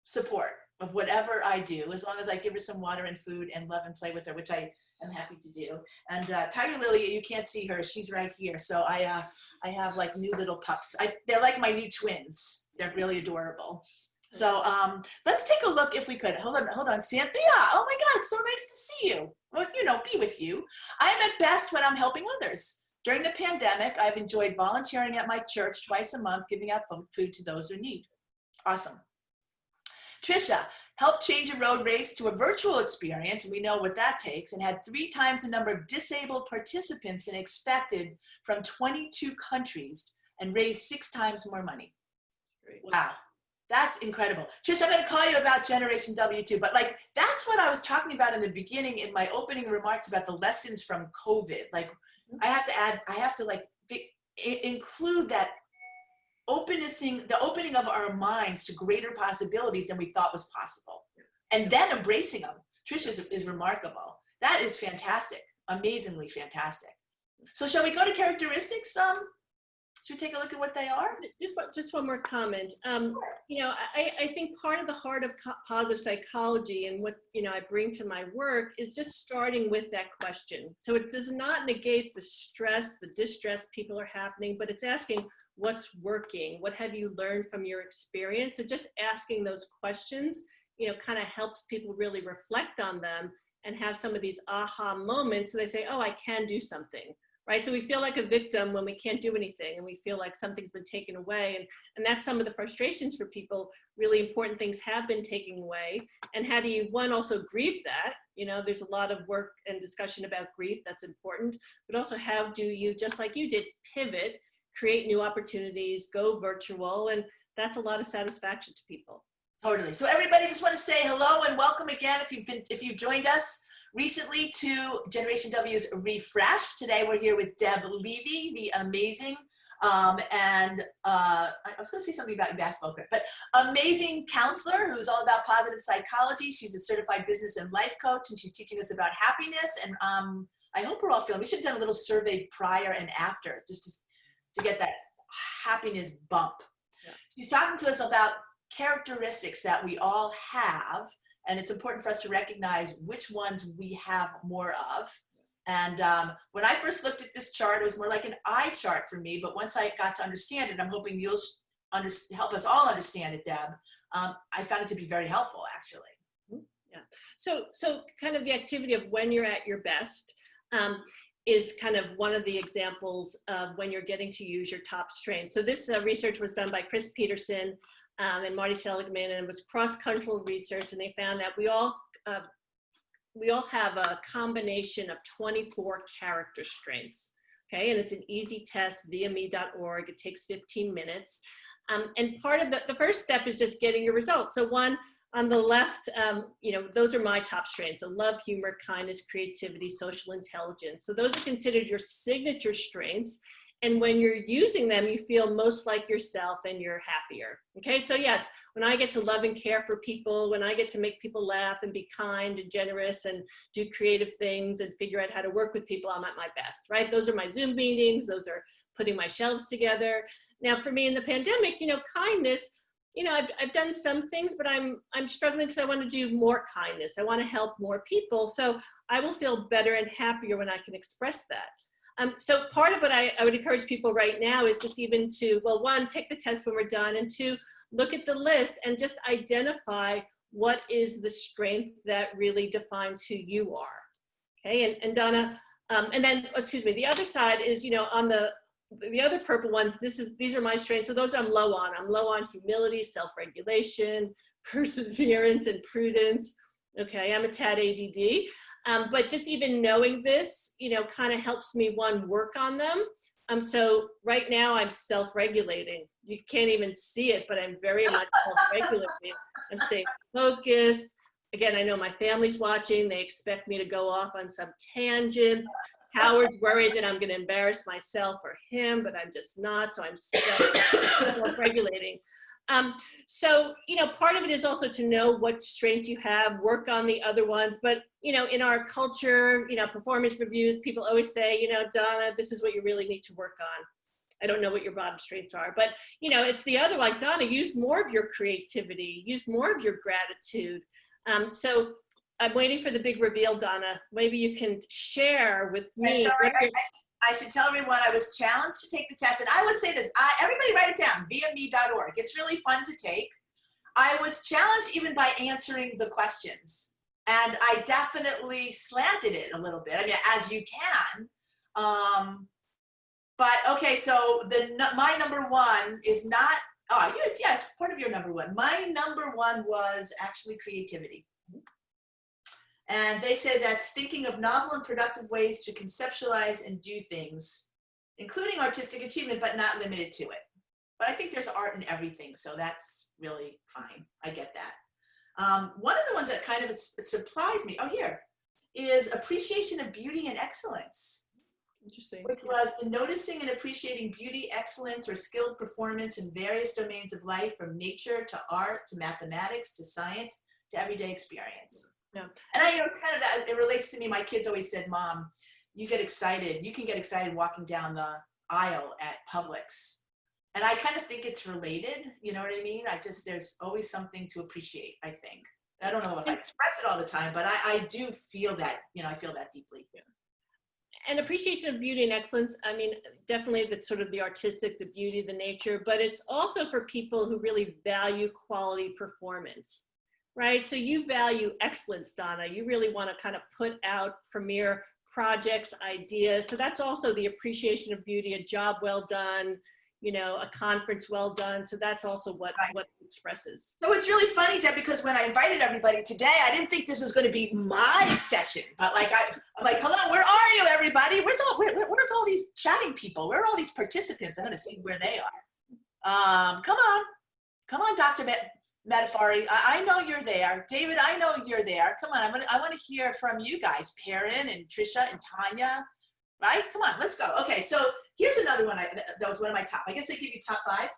support of whatever I do, as long as I give her some water and food and love and play with her, which I am happy to do. And Tiger Lily, you can't see her, she's right here. So I have like new little pups. They're like my new twins. They're really adorable. So let's take a look if we could. Hold on, Cynthia. Oh my God, so nice to see you. Well, be with you. I am at best when I'm helping others. During the pandemic, I've enjoyed volunteering at my church twice a month, giving out food to those who need. Awesome. Trisha helped change a road race to a virtual experience, and we know what that takes, and had 3 times the number of disabled participants than expected from 22 countries and raised 6 times more money. Great. Wow, that's incredible. Trisha, I'm going to call you about Generation W too, but like that's what I was talking about in the beginning in my opening remarks about the lessons from COVID. Like I have to include that the opening of our minds to greater possibilities than we thought was possible, and then embracing them. Trisha is remarkable. That is fantastic, amazingly fantastic. So shall we go to characteristics? Should we take a look at what they are? Just one more comment. I think part of the heart of positive psychology and what I bring to my work is just starting with that question. So it does not negate the stress, the distress people are happening, but it's asking what's working, what have you learned from your experience? So just asking those questions, kind of helps people really reflect on them and have some of these aha moments. So they say, oh, I can do something. Right? So we feel like a victim when we can't do anything and we feel like something's been taken away. And that's some of the frustrations for people. Really important things have been taken away. And how do you, one, also grieve that? There's a lot of work and discussion about grief. That's important. But also how do you, just like you did, pivot, create new opportunities, go virtual. And that's a lot of satisfaction to people. Totally. So everybody, just want to say hello and welcome again if you've joined us recently to Generation W's Refresh. Today we're here with Deb Levy, the amazing and I was going to say something about basketball, but amazing counselor who's all about positive psychology. She's a certified business and life coach, and she's teaching us about happiness. And I hope we're all feeling. We should have done a little survey prior and after, just to get that happiness bump. Yeah. She's talking to us about characteristics that we all have. And it's important for us to recognize which ones we have more of. And when I first looked at this chart, it was more like an eye chart for me. But once I got to understand it, I'm hoping you'll help us all understand it, Deb. I found it to be very helpful, actually. Yeah. So kind of the activity of when you're at your best is kind of one of the examples of when you're getting to use your top strengths. So this research was done by Chris Peterson and Marty Seligman, and it was cross-cultural research, and they found that we all have a combination of 24 character strengths, okay? And it's an easy test via me.org. It takes 15 minutes. And part of the first step is just getting your results. So one, on the left, those are my top strengths. So love, humor, kindness, creativity, social intelligence. So those are considered your signature strengths. And when you're using them, you feel most like yourself and you're happier. Okay, so yes, when I get to love and care for people, when I get to make people laugh and be kind and generous and do creative things and figure out how to work with people, I'm at my best, right? Those are my Zoom meetings. Those are putting my shelves together. Now for me in the pandemic, kindness, I've done some things, but I'm struggling because I want to do more kindness. I want to help more people. So I will feel better and happier when I can express that. So part of what I would encourage people right now is just even to, well, one, take the test when we're done, and two, look at the list and just identify what is the strength that really defines who you are. Okay, and Donna, and then, excuse me, the other side is, on the other purple ones, these are my strengths. So those I'm low on. I'm low on humility, self-regulation, perseverance, and prudence. Okay, I'm a tad ADD, but just even knowing this, kind of helps me, one, work on them. So right now I'm self-regulating. You can't even see it, but I'm very much self-regulating. I'm staying focused. again, I know my family's watching. They expect me to go off on some tangent. Howard's worried that I'm going to embarrass myself or him, but I'm just not. So I'm self-regulating. So, you know, part of it is also to know what strengths you have, work on the other ones. But, you know, in our culture, you know, performance reviews, people always say, you know, Donna, this is what you really need to work on. I don't know what your bottom strengths are, but, you know, it's the other, like, Donna, use more of your creativity, use more of your gratitude. So I'm waiting for the big reveal, Donna. Maybe you can share with me. I should tell everyone I was challenged to take the test, and I would say this, everybody write it down, viame.org. It's really fun to take. I was challenged even by answering the questions, and I definitely slanted it a little bit, I mean, as you can. But okay, so my number one is not, yeah, it's part of your number one. My number one was actually creativity. And they say that's thinking of novel and productive ways to conceptualize and do things, including artistic achievement, but not limited to it. But I think there's art in everything, so that's really fine. I get that. One of the ones that kind of surprised me, is appreciation of beauty and excellence. Interesting. Which was the noticing and appreciating beauty, excellence, or skilled performance in various domains of life, from nature to art to mathematics to science to everyday experience. Yeah. And I, you know, it's kind of that, it relates to me. My kids always said, Mom, you can get excited walking down the aisle at Publix. And I kind of think it's related, you know what I mean? There's always something to appreciate, I think. I don't know if I express it all the time, but I do feel that, you know, I feel that deeply. Yeah. And appreciation of beauty and excellence, I mean, definitely the sort of the artistic, the beauty, the nature, but it's also for people who really value quality performance. Right? So you value excellence, Donna. You really want to kind of put out premier projects, ideas. So that's also the appreciation of beauty, a job well done, you know, a conference well done. So that's also what it expresses. So it's really funny, Deb, because when I invited everybody today, I didn't think this was going to be my session. But like, I'm like, hello, where are you, everybody? Where's all these chatting people? Where are all these participants? I'm going to see where they are. Come on, Dr. Metafari, I know you're there. David, I know you're there. Come on, I want to hear from you guys, Perrin and Trisha and Tanya, right? Come on, let's go. Okay, so here's another one that was one of my top. I guess they give you top 5.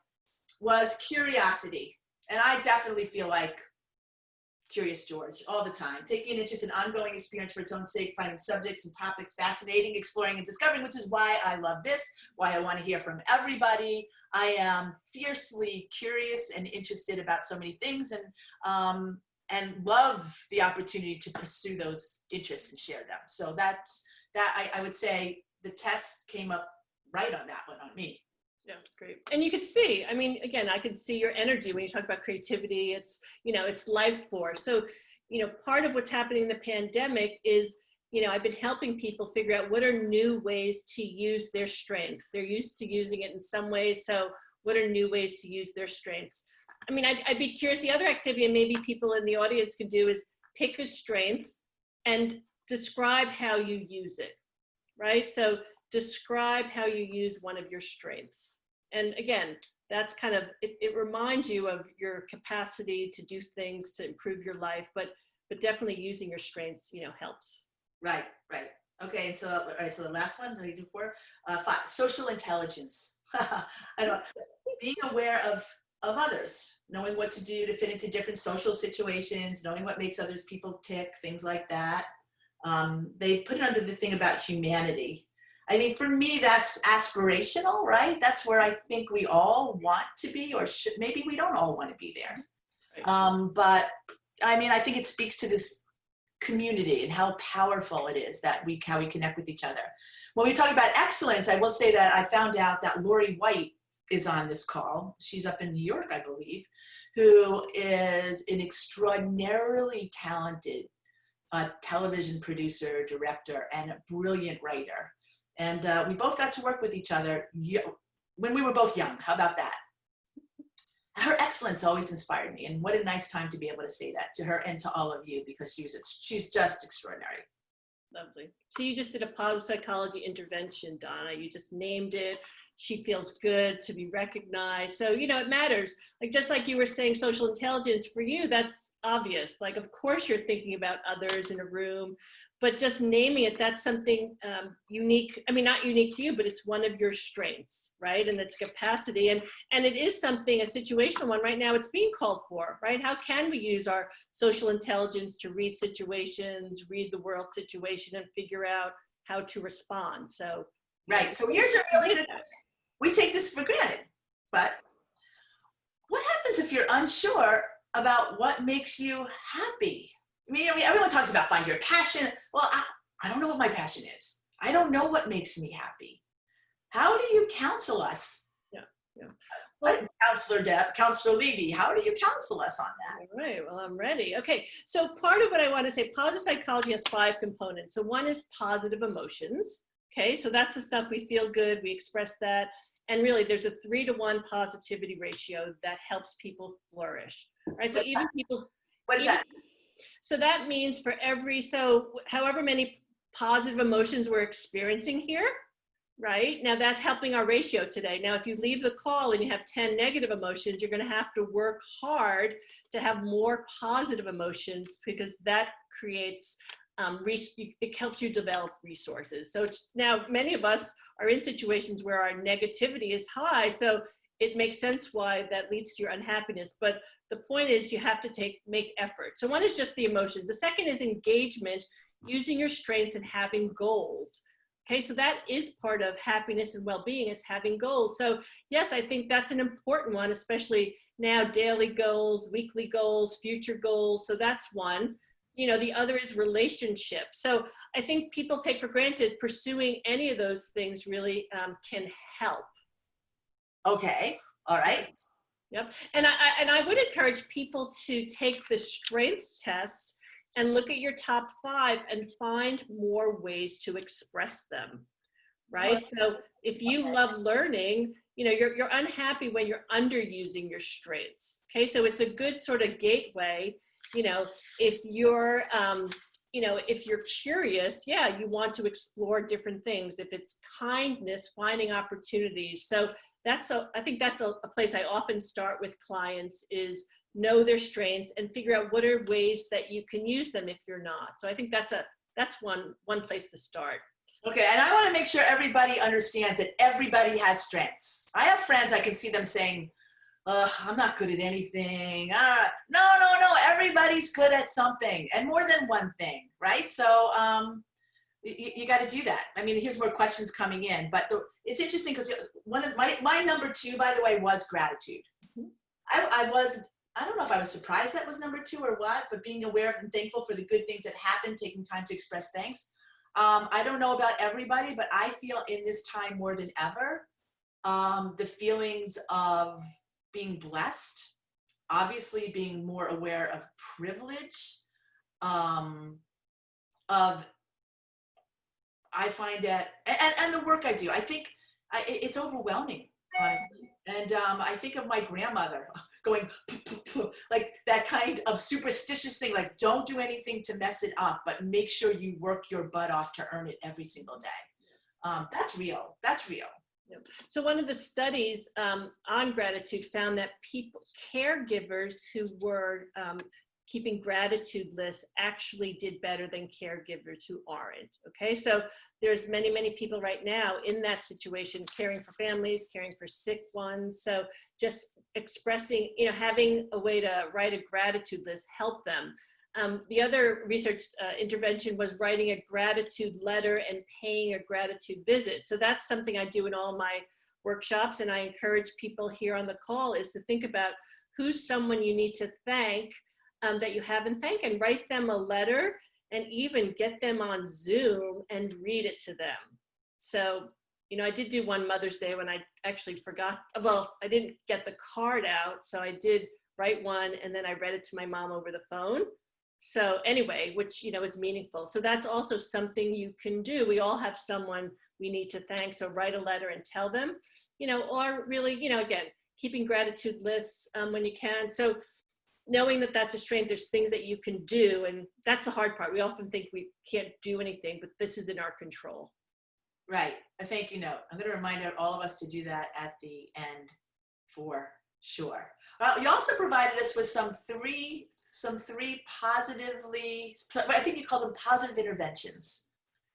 Was curiosity, and I definitely feel like Curious George all the time, taking an interest in ongoing experience for its own sake, finding subjects and topics fascinating, exploring and discovering, which is why I love this, why I want to hear from everybody. I am fiercely curious and interested about so many things, and love the opportunity to pursue those interests and share them. So that I would say the test came up right on that one on me. Yeah, great. And you could see, I mean, again, I could see your energy when you talk about creativity. It's, you know, it's life force. So, you know, part of what's happening in the pandemic is, you know, I've been helping people figure out what are new ways to use their strengths. They're used to using it in some ways. So what are new ways to use their strengths? I mean, I'd be curious, the other activity, and maybe people in the audience could do, is pick a strength and describe how you use it, right? So describe how you use one of your strengths. And again, that's kind of, it reminds you of your capacity to do things to improve your life, but definitely using your strengths, you know, helps. Right. Okay, and so, all right, so the last one, what do you do for? 5, social intelligence. Being aware of others, knowing what to do to fit into different social situations, knowing what makes other people tick, things like that. They put it under the thing about humanity. I mean, for me, that's aspirational, right? That's where I think we all want to be, or maybe we don't all want to be there. But I mean, I think it speaks to this community and how powerful it is that how we connect with each other. When we talk about excellence, I will say that I found out that Lori White is on this call. She's up in New York, I believe, who is an extraordinarily talented television producer, director, and a brilliant writer. And we both got to work with each other when we were both young. How about that? Her excellence always inspired me. And what a nice time to be able to say that to her and to all of you, because she's just extraordinary. Lovely. So you just did a positive psychology intervention, Donna. You just named it. She feels good to be recognized. So, you know, it matters. Like, just like you were saying, social intelligence, for you, that's obvious. Like, of course you're thinking about others in a room, but just naming it, that's something unique. I mean, not unique to you, but it's one of your strengths, right? And it's capacity. And it is something, a situational one right now, it's being called for, right? How can we use our social intelligence to read situations, read the world situation, and figure out how to respond? So, Right. So here's a really good question. We take this for granted, but what happens if you're unsure about what makes you happy? I mean, everyone talks about find your passion. Well, I don't know what my passion is. I don't know what makes me happy. How do you counsel us? Yeah. Well, Counselor Deb, Counselor Levy, how do you counsel us on that? All right, well, I'm ready. Okay, so part of what I want to say, positive psychology has 5 components. So one is positive emotions. Okay, so that's the stuff we feel good, we express that. And really, there's a 3-to-1 positivity ratio that helps people flourish. Right, so even people. What is that? So that means for however many positive emotions we're experiencing here, right? Now that's helping our ratio today. Now, if you leave the call and you have 10 negative emotions, you're going to have to work hard to have more positive emotions, because that creates, it helps you develop resources. So it's now many of us are in situations where our negativity is high. So it makes sense why that leads to your unhappiness. But the point is you have to make effort. So one is just the emotions. The second is engagement, using your strengths and having goals. Okay, so that is part of happiness and well-being, is having goals. So yes, I think that's an important one, especially now, daily goals, weekly goals, future goals. So that's one. You know, the other is relationships. So I think people take for granted pursuing any of those things really can help. Okay, all right. Yep, and I would encourage people to take the strengths test and look at your top 5 and find more ways to express them, right? So if you love learning, you know, you're unhappy when you're underusing your strengths. Okay, so it's a good sort of gateway. You know, if you're, if you're curious, yeah, you want to explore different things. If it's kindness, finding opportunities. So I think that's a place I often start with clients, is know their strengths and figure out what are ways that you can use them if you're not. So I think that's one place to start. Okay, and I want to make sure everybody understands that everybody has strengths. I have friends, I can see them saying, I'm not good at anything. No, everybody's good at something, and more than one thing, right? So you got to do that. I mean, here's more questions coming in, but it's interesting because one of my number 2, by the way, was gratitude. I don't know if I was surprised that was number 2 or what, but being aware of and thankful for the good things that happen, taking time to express thanks. I don't know about everybody, but I feel in this time more than ever, the feelings of being blessed, obviously being more aware of privilege, I find that, and the work I do, I think it's overwhelming, honestly. And I think of my grandmother going, like that kind of superstitious thing, like don't do anything to mess it up, but make sure you work your butt off to earn it every single day. That's real. That's real. So one of the studies on gratitude found that caregivers who were keeping gratitude lists actually did better than caregivers who aren't. Okay, so there's many people right now in that situation, caring for families, caring for sick ones. So just expressing, you know, having a way to write a gratitude list help them. The other research intervention was writing a gratitude letter and paying a gratitude visit. So that's something I do in all my workshops, and I encourage people here on the call is to think about who's someone you need to thank that you haven't thanked, and write them a letter, and even get them on Zoom and read it to them. So, you know, I did do one Mother's Day when I actually forgot, well, I didn't get the card out, so I did write one, and then I read it to my mom over the phone. So anyway, which, you know, is meaningful. So that's also something you can do. We all have someone we need to thank. So write a letter and tell them, you know, or really, you know, again, keeping gratitude lists when you can. So knowing that that's a strength, there's things that you can do. And that's the hard part. We often think we can't do anything, but this is in our control. Right. A thank you note. I'm going to remind all of us to do that at the end for sure. You also provided us with some three positively, I think you call them positive interventions.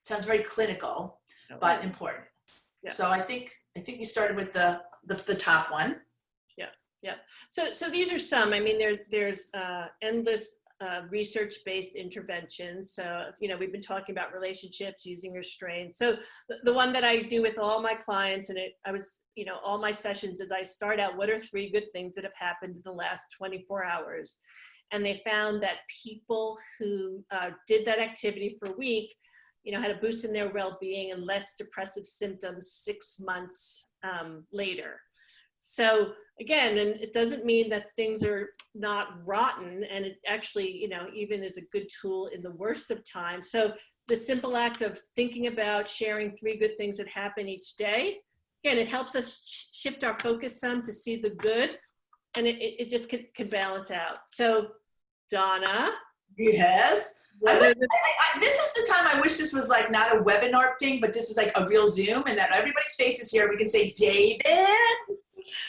Sounds very clinical, but important. Yeah. So I think you started with the top one. Yeah. So these are some. I mean, there's endless research-based interventions. So, we've been talking about relationships, using your strengths. So the one that I do with all my clients, and all my sessions is I start out, what are 3 good things that have happened in the last 24 hours? And they found that people who did that activity for a week, had a boost in their well-being and less depressive symptoms 6 months later. So again, and it doesn't mean that things are not rotten, and it actually, even is a good tool in the worst of times. So the simple act of thinking about sharing 3 good things that happen each day, again, it helps us shift our focus some to see the good, and it just can balance out. So Donna. Yes. This is the time I wish this was like not a webinar thing, but this is like a real Zoom, and that everybody's face is here. We can say David.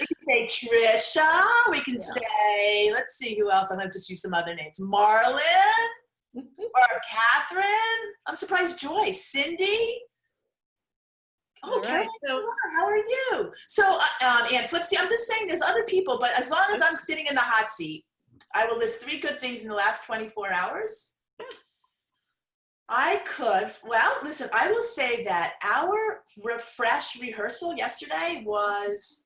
We can say Trisha. We can say, let's see who else. I'm going to just use some other names. Marlon or Catherine. I'm surprised Joyce. Cindy. Oh, right. Caroline, how are you? So, Ann Flipsy, I'm just saying there's other people, but as long as I'm sitting in the hot seat, I will list 3 good things in the last 24 hours. I could, listen, I will say that our refresh rehearsal yesterday was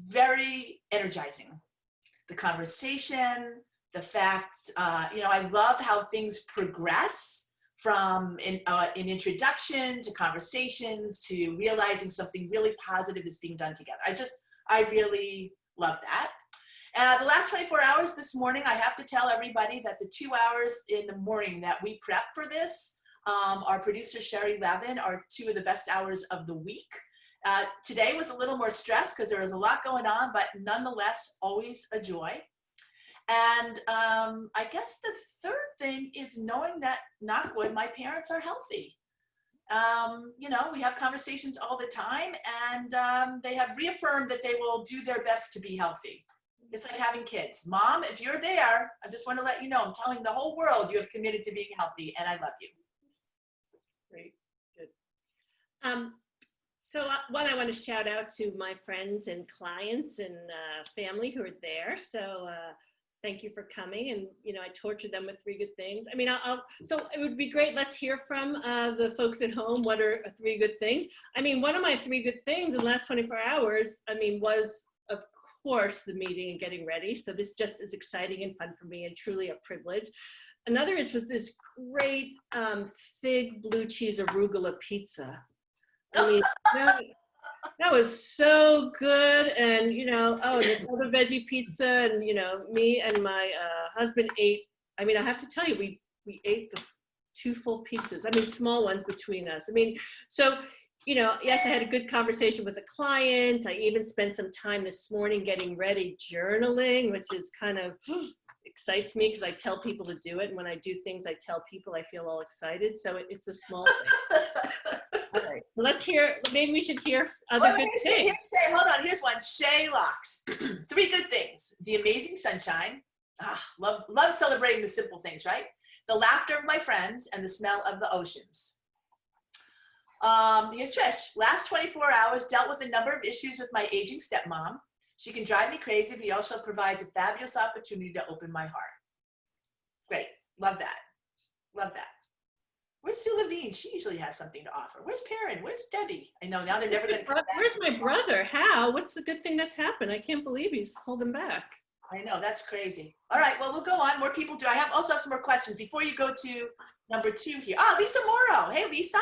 very energizing. The conversation, the fact, I love how things progress from in introduction to conversations to realizing something really positive is being done together. I really love that. The last 24 hours this morning, I have to tell everybody that the 2 hours in the morning that we prep for this, our producer Sherry Levin, are 2 of the best hours of the week. Today was a little more stressed because there was a lot going on, but nonetheless, always a joy. And I guess the third thing is knowing that, knock wood, my parents are healthy. We have conversations all the time, and they have reaffirmed that they will do their best to be healthy. It's like having kids. Mom, if you're there, I just want to let you know, I'm telling the whole world you have committed to being healthy, and I love you. Great, good. So one, I want to shout out to my friends and clients and family who are there. So thank you for coming. And, I tortured them with 3 good things. I mean, so it would be great. Let's hear from the folks at home. What are 3 good things? I mean, one of my 3 good things in the last 24 hours, was, of course, the meeting and getting ready. So this just is exciting and fun for me and truly a privilege. Another is with this great fig blue cheese arugula pizza. I mean, that was so good. And, and this other veggie pizza, and, me and my husband ate, I have to tell you, we ate the 2 full pizzas. Small ones between us. So, yes, I had a good conversation with a client. I even spent some time this morning getting ready, journaling, which is kind of excites me because I tell people to do it. And when I do things, I tell people, I feel all excited. So it's a small thing. All right, let's hear, maybe we should hear other good things. Hold on, here's one. Shay Locks. 3 good things. The amazing sunshine. Love celebrating the simple things, right? The laughter of my friends and the smell of the oceans. Here's Trish. Last 24 hours dealt with a number of issues with my aging stepmom. She can drive me crazy, but he also provides a fabulous opportunity to open my heart. Great. Love that. Love that. Where's Sue Levine? She usually has something to offer. Where's Perrin? Where's Debbie? I know now they're never going to come back. Where's my brother? How? What's the good thing that's happened? I can't believe he's holding back. I know, that's crazy. All right, well, we'll go on. More people do. I have also have some more questions before you go to number 2 here. Lisa Morrow. Hey, Lisa.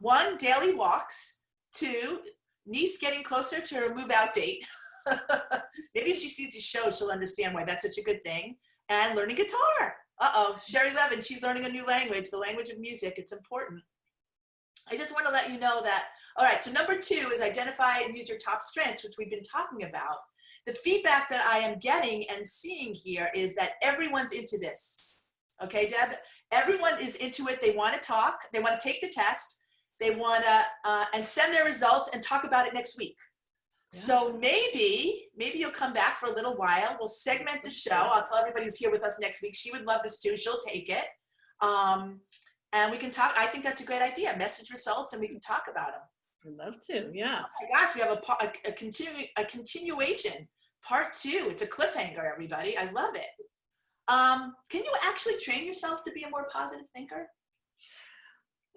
1, daily walks. 2, niece getting closer to her move-out date. Maybe if she sees the show, she'll understand why that's such a good thing. And learning guitar. Sherry Levin, she's learning a new language, the language of music. It's important. I just want to let you know that, all right, so number 2 is identify and use your top strengths, which we've been talking about. the feedback that I am getting and seeing here is that everyone's into this. Okay, Deb? Everyone is into it. They want to talk. They want to take the test. They want to and send their results and talk about it next week. Yeah. So maybe you'll come back for a little while. We'll segment the show. I'll tell everybody who's here with us next week. She would love this too. She'll take it. And we can talk. I think that's a great idea. Message results, and we can talk about them. I'd love to. Yeah. Oh my gosh, we have a continuation, part 2. It's a cliffhanger, everybody. I love it. Can you actually train yourself to be a more positive thinker?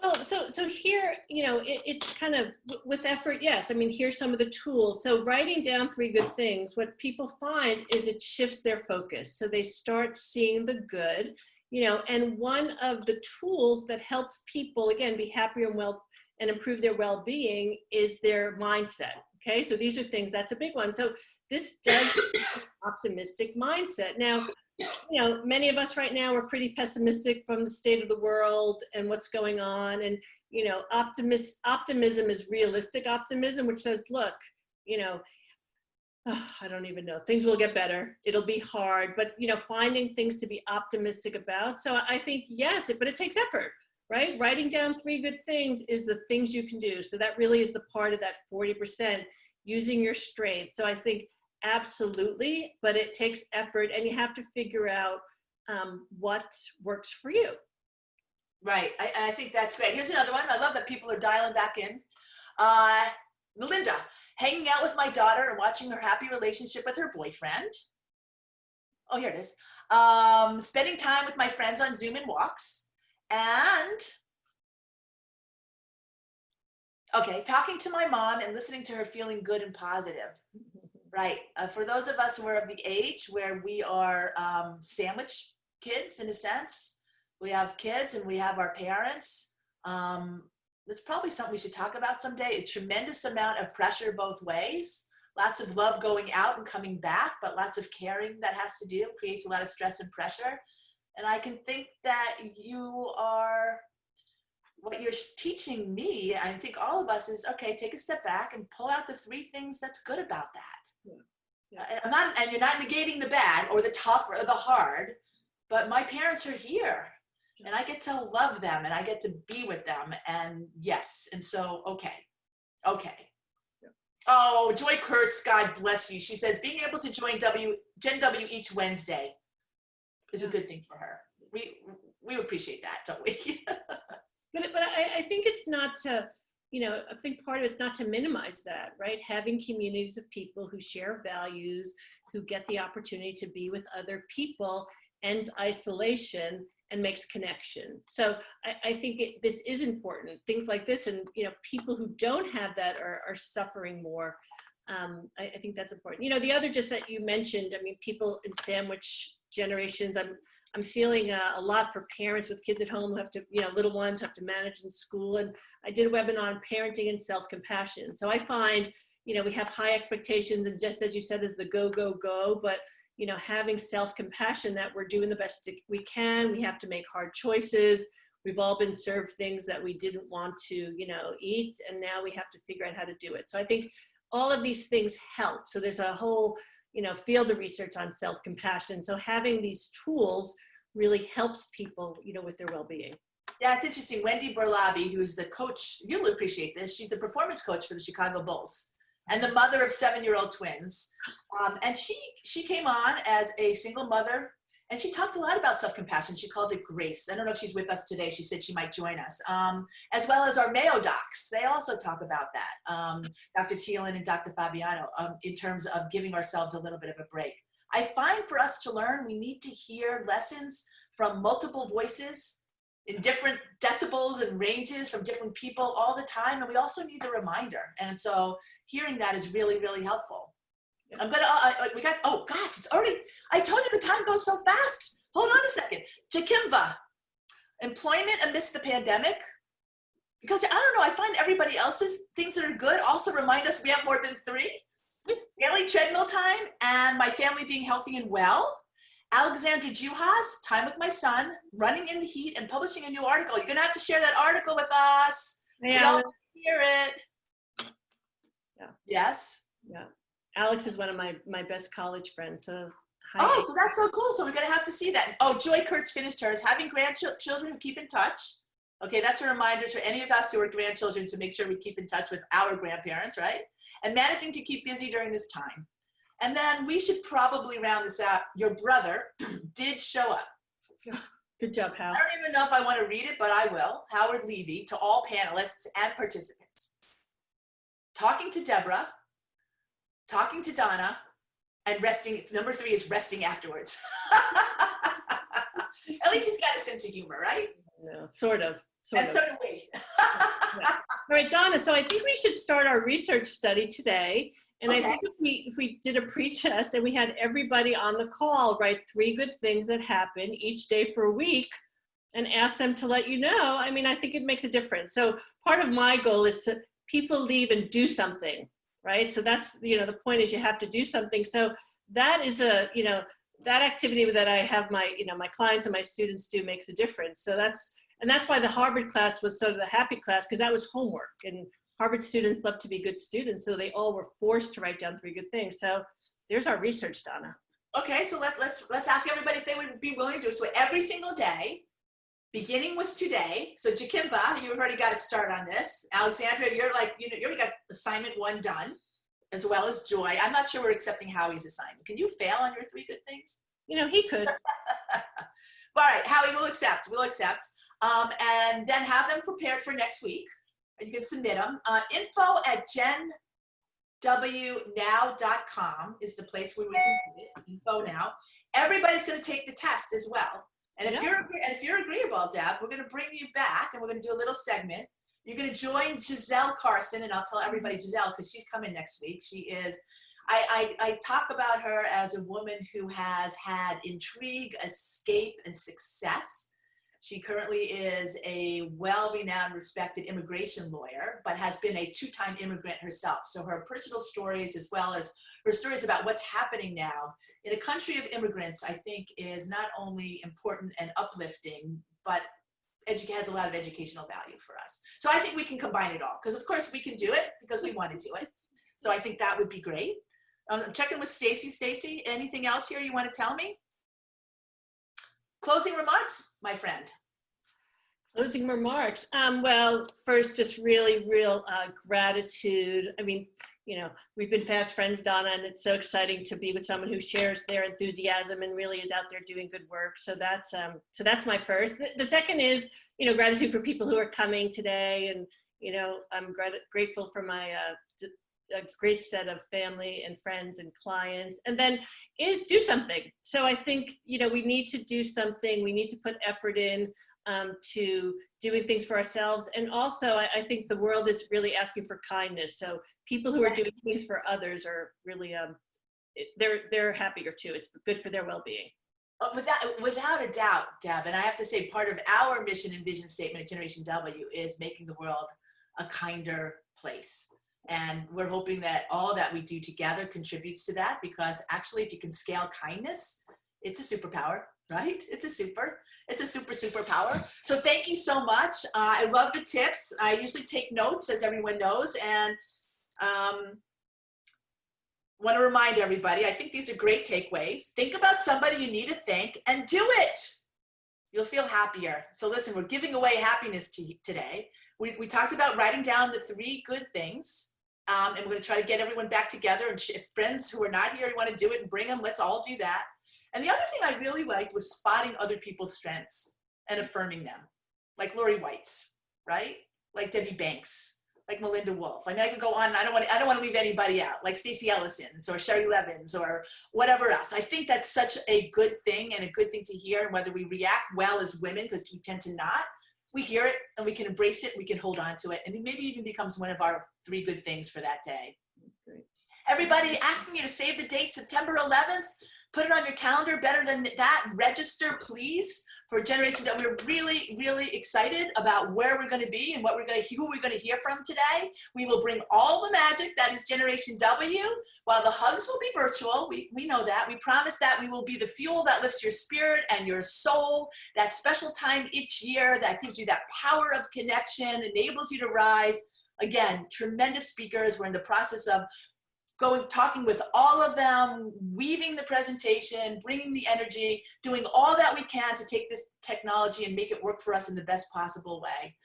Well, so here, it's kind of with effort, yes. I mean, here's some of the tools. So writing down 3 good things, what people find is it shifts their focus. So they start seeing the good, and one of the tools that helps people, again, be happier and well and improve their well-being is their mindset. Okay, so these are things, that's a big one. So this does optimistic mindset. Now, many of us right now are pretty pessimistic from the state of the world and what's going on. And, optimism is realistic optimism, which says, look, I don't even know, things will get better. It'll be hard, but, finding things to be optimistic about. So I think, yes, but it takes effort, right? Writing down 3 good things is the things you can do. So that really is the part of that 40%, using your strength. So I think, absolutely, but it takes effort, and you have to figure out what works for you. Right. I think that's great. Here's another one. I love that people are dialing back in. Melinda, hanging out with my daughter and watching her happy relationship with her boyfriend. Oh, here it is. Spending time with my friends on Zoom and walks. And, okay, talking to my mom and listening to her feeling good and positive. Right. For those of us who are of the age where we are sandwich kids, in a sense, we have kids and we have our parents. That's probably something we should talk about someday. A tremendous amount of pressure both ways. Lots of love going out and coming back, but lots of caring that has to do. Creates a lot of stress and pressure. And I can think that what you're teaching me, I think all of us, is, okay, take a step back and pull out the 3 things that's good about that. Yeah. And you're not negating the bad or the tough or the hard, but my parents are here and I get to love them and I get to be with them, and yes. And so, okay. Yeah. Oh, Joy Kurtz, God bless you. She says, being able to join Gen W each Wednesday is a good thing for her. We appreciate that, don't we? But I think it's not to, I think part of it's not to minimize that, right? Having communities of people who share values, who get the opportunity to be with other people, ends isolation and makes connection. So I think this is important. Things like this, and people who don't have that are suffering more. I think that's important. The other just that you mentioned, I mean, people in sandwich generations, I'm feeling a lot for parents with kids at home who have to, little ones have to manage in school. And I did a webinar on parenting and self-compassion. So I find, we have high expectations, and just as you said, is the go, go, go, but, having self-compassion that we're doing the best we can. We have to make hard choices. We've all been served things that we didn't want to, eat, and now we have to figure out how to do it. So I think all of these things help. So there's a whole field of research on self-compassion. So having these tools really helps people, with their well-being. Yeah, it's interesting. Wendy Berlabi, who's the coach, you'll appreciate this. She's the performance coach for the Chicago Bulls and the mother of 7-year-old twins. And she came on as a single mother, and she talked a lot about self-compassion. She called it grace. I don't know if she's with us today. She said she might join us. As well as our Mayo docs. They also talk about that. Dr. Thielen and Dr. Fabiano, in terms of giving ourselves a little bit of a break. I find for us to learn, we need to hear lessons from multiple voices in different decibels and ranges from different people all the time. And we also need the reminder. And so hearing that is really, really helpful. I'm gonna, oh gosh, it's already, I told you the time goes so fast. Hold on a second. Jakimba, employment amidst the pandemic. Because I don't know, I find everybody else's things that are good also remind us we have more than 3. Daily treadmill time and my family being healthy and well. Alexandra Juhas, time with my son, running in the heat and publishing a new article. You're gonna have to share that article with us. Yeah. We all hear it. Yeah. Yes? Yeah. Alex is one of my best college friends. So hi. Oh, so that's so cool. So we're going to have to see that. Oh, Joy Kurtz finished hers. Having grandchildren who keep in touch. Okay, that's a reminder to any of us who are grandchildren to make sure we keep in touch with our grandparents, right? And managing to keep busy during this time. And then we should probably round this out. Your brother did show up. Good job, Hal. I don't even know if I want to read it, but I will. Howard Levy, to all panelists and participants. Talking to Deborah, talking to Donna, and resting. Number 3 is resting afterwards. At least he's got a sense of humor, right? No, sort of. And so do we. Yeah. All right, Donna, so I think we should start our research study today. And Okay. I think if we did a pre-test and we had everybody on the call write 3 good things that happen each day for a week and ask them to let you know, I mean, I think it makes a difference. So part of my goal is to people leave and do something, right? So that's, the point is you have to do something. So that is that activity that I have my clients and my students do makes a difference. So that's why the Harvard class was sort of the happy class, because that was homework, and Harvard students love to be good students, so they all were forced to write down 3 good things. So there's our research, Donna. Okay, so let's ask everybody if they would be willing to do it. So every single day, beginning with today. So Jakimba, you've already got to start on this. Alexandra, you're like, you already got assignment 1 done, as well as Joy. I'm not sure we're accepting Howie's assignment. Can you fail on your 3 good things? He could. All right, Howie, we'll accept. And then have them prepared for next week. You can submit them. info@genwnow.com is the place where we can do it. Info now. Everybody's going to take the test as well. And if you're agreeable, Deb, we're going to bring you back and we're going to do a little segment. You're going to join Giselle Carson, and I'll tell everybody Giselle because she's coming next week. She is. I talk about her as a woman who has had intrigue, escape, and success. She currently is a well-renowned, respected immigration lawyer, but has been a 2-time immigrant herself. So her personal stories, as well as her stories about what's happening now in a country of immigrants, I think is not only important and uplifting, but has a lot of educational value for us. So I think we can combine it all, because of course we can do it because we want to do it. So I think that would be great. I'm checking with Stacy. Stacy, anything else here you want to tell me? Closing remarks, my friend. Closing remarks. Well, first, just really real gratitude. I mean, we've been fast friends, Donna, and it's so exciting to be with someone who shares their enthusiasm and really is out there doing good work. So that's my first. The second is, gratitude for people who are coming today, and I'm grateful for my a great set of family and friends and clients. And then is do something. So I think we need to do something. We need to put effort in to doing things for ourselves. And also, I think the world is really asking for kindness. So people who are doing things for others are really, they're happier too. It's good for their well-being. Without a doubt, Deb, and I have to say part of our mission and vision statement at Generation W is making the world a kinder place. And we're hoping that all that we do together contributes to that, because actually if you can scale kindness, it's a superpower, right? It's a superpower. So thank you so much. I love the tips. I usually take notes, as everyone knows, and want to remind everybody, I think these are great takeaways. Think about somebody you need to thank and do it. You'll feel happier. So listen, we're giving away happiness today. We talked about writing down the 3 good things. And we're going to try to get everyone back together. And if friends who are not here want to do it and bring them, let's all do that. And the other thing I really liked was spotting other people's strengths and affirming them. Like Lori White's, right? Like Debbie Banks, like Melinda Wolf. I mean, I could go on. And I don't want to leave anybody out, like Stacey Ellison's or Sherry Levin's or whatever else. I think that's such a good thing and a good thing to hear. And whether we react well as women, because we tend to not, we hear it and we can embrace it. We can hold on to it. And it maybe even becomes one of our 3 good things for that day. Great. Everybody, asking you to save the date, September 11th. Put it on your calendar. Better than that, register, please, for Generation W. We're really, really excited about where we're going to be and who we're going to hear from today. We will bring all the magic that is Generation W. While the hugs will be virtual, we know that. We promise that we will be the fuel that lifts your spirit and your soul, that special time each year that gives you that power of connection, enables you to rise. Again, tremendous speakers. We're in the process of talking with all of them, weaving the presentation, bringing the energy, doing all that we can to take this technology and make it work for us in the best possible way.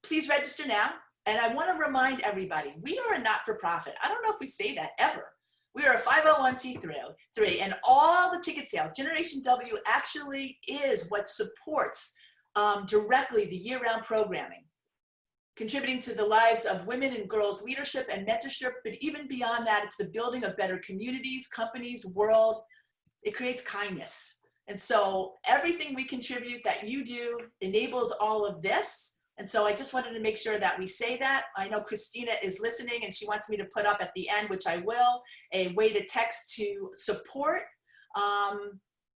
Please register now. And I want to remind everybody, we are a not-for-profit. I don't know if we say that ever. We are a 501c3, and all the ticket sales, Generation W actually is what supports directly the year-round programming, contributing to the lives of women and girls leadership and mentorship, but even beyond that, it's the building of better communities, companies, world. It creates kindness. And so everything we contribute that you do enables all of this. And so I just wanted to make sure that we say that. I know Christina is listening and she wants me to put up at the end, which I will, a way to text to support.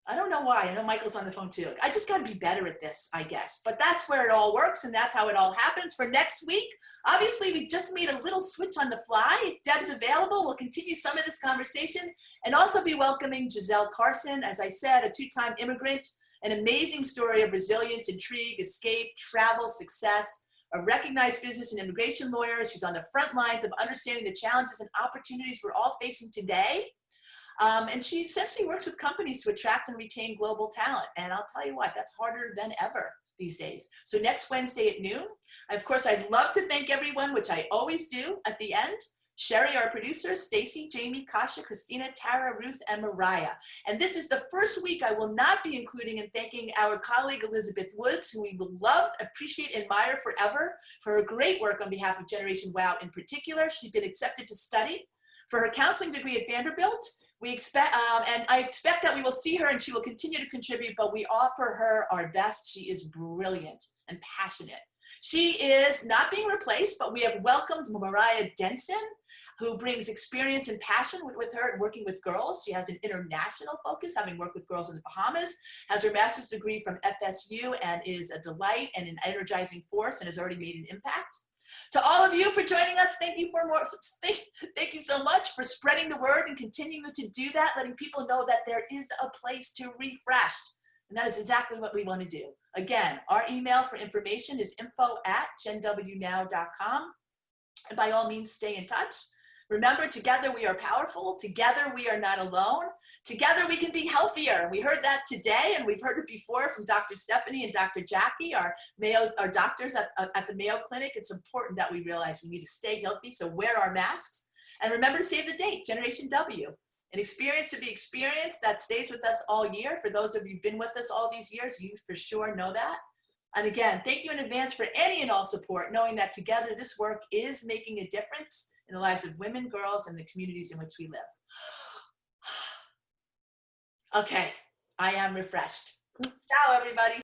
I don't know why. I know Michael's on the phone too. I just got to be better at this, I guess. But that's where it all works and that's how it all happens. For next week, obviously we just made a little switch on the fly. If Deb's available, we'll continue some of this conversation and also be welcoming Giselle Carson, as I said, a two-time immigrant, an amazing story of resilience, intrigue, escape, travel, success, a recognized business and immigration lawyer. She's on the front lines of understanding the challenges and opportunities we're all facing today. And she essentially works with companies to attract and retain global talent. And I'll tell you what, that's harder than ever these days. So next Wednesday at noon, of course, I'd love to thank everyone, which I always do at the end. Sherry, our producer, Stacy, Jamie, Kasha, Christina, Tara, Ruth, and Mariah. And this is the first week I will not be including and thanking our colleague Elizabeth Woods, who we will love, appreciate, admire forever for her great work on behalf of Generation WOW in particular. She's been accepted to study for her counseling degree at Vanderbilt. We expect, and I expect that we will see her and she will continue to contribute, but we offer her our best. She is brilliant and passionate. She is not being replaced, but we have welcomed Mariah Denson, who brings experience and passion with her and working with girls. She has an international focus, having worked with girls in the Bahamas, has her master's degree from FSU, and is a delight and an energizing force and has already made an impact. To all of you for joining us, thank you thank you so much for spreading the word and continuing to do that, letting people know that there is a place to refresh. And that is exactly what we want to do. Again, our email for information is info@genwnow.com. And by all means, stay in touch. Remember, together we are powerful. Together we are not alone. Together we can be healthier. We heard that today, and we've heard it before from Dr. Stephanie and Dr. Jackie, our doctors at the Mayo Clinic. It's important that we realize we need to stay healthy, so wear our masks. And remember to save the date, Generation W. An experience to be experienced that stays with us all year. For those of you who've been with us all these years, you for sure know that. And again, thank you in advance for any and all support, knowing that together this work is making a difference in the lives of women, girls, and the communities in which we live. Okay, I am refreshed. Ciao, everybody.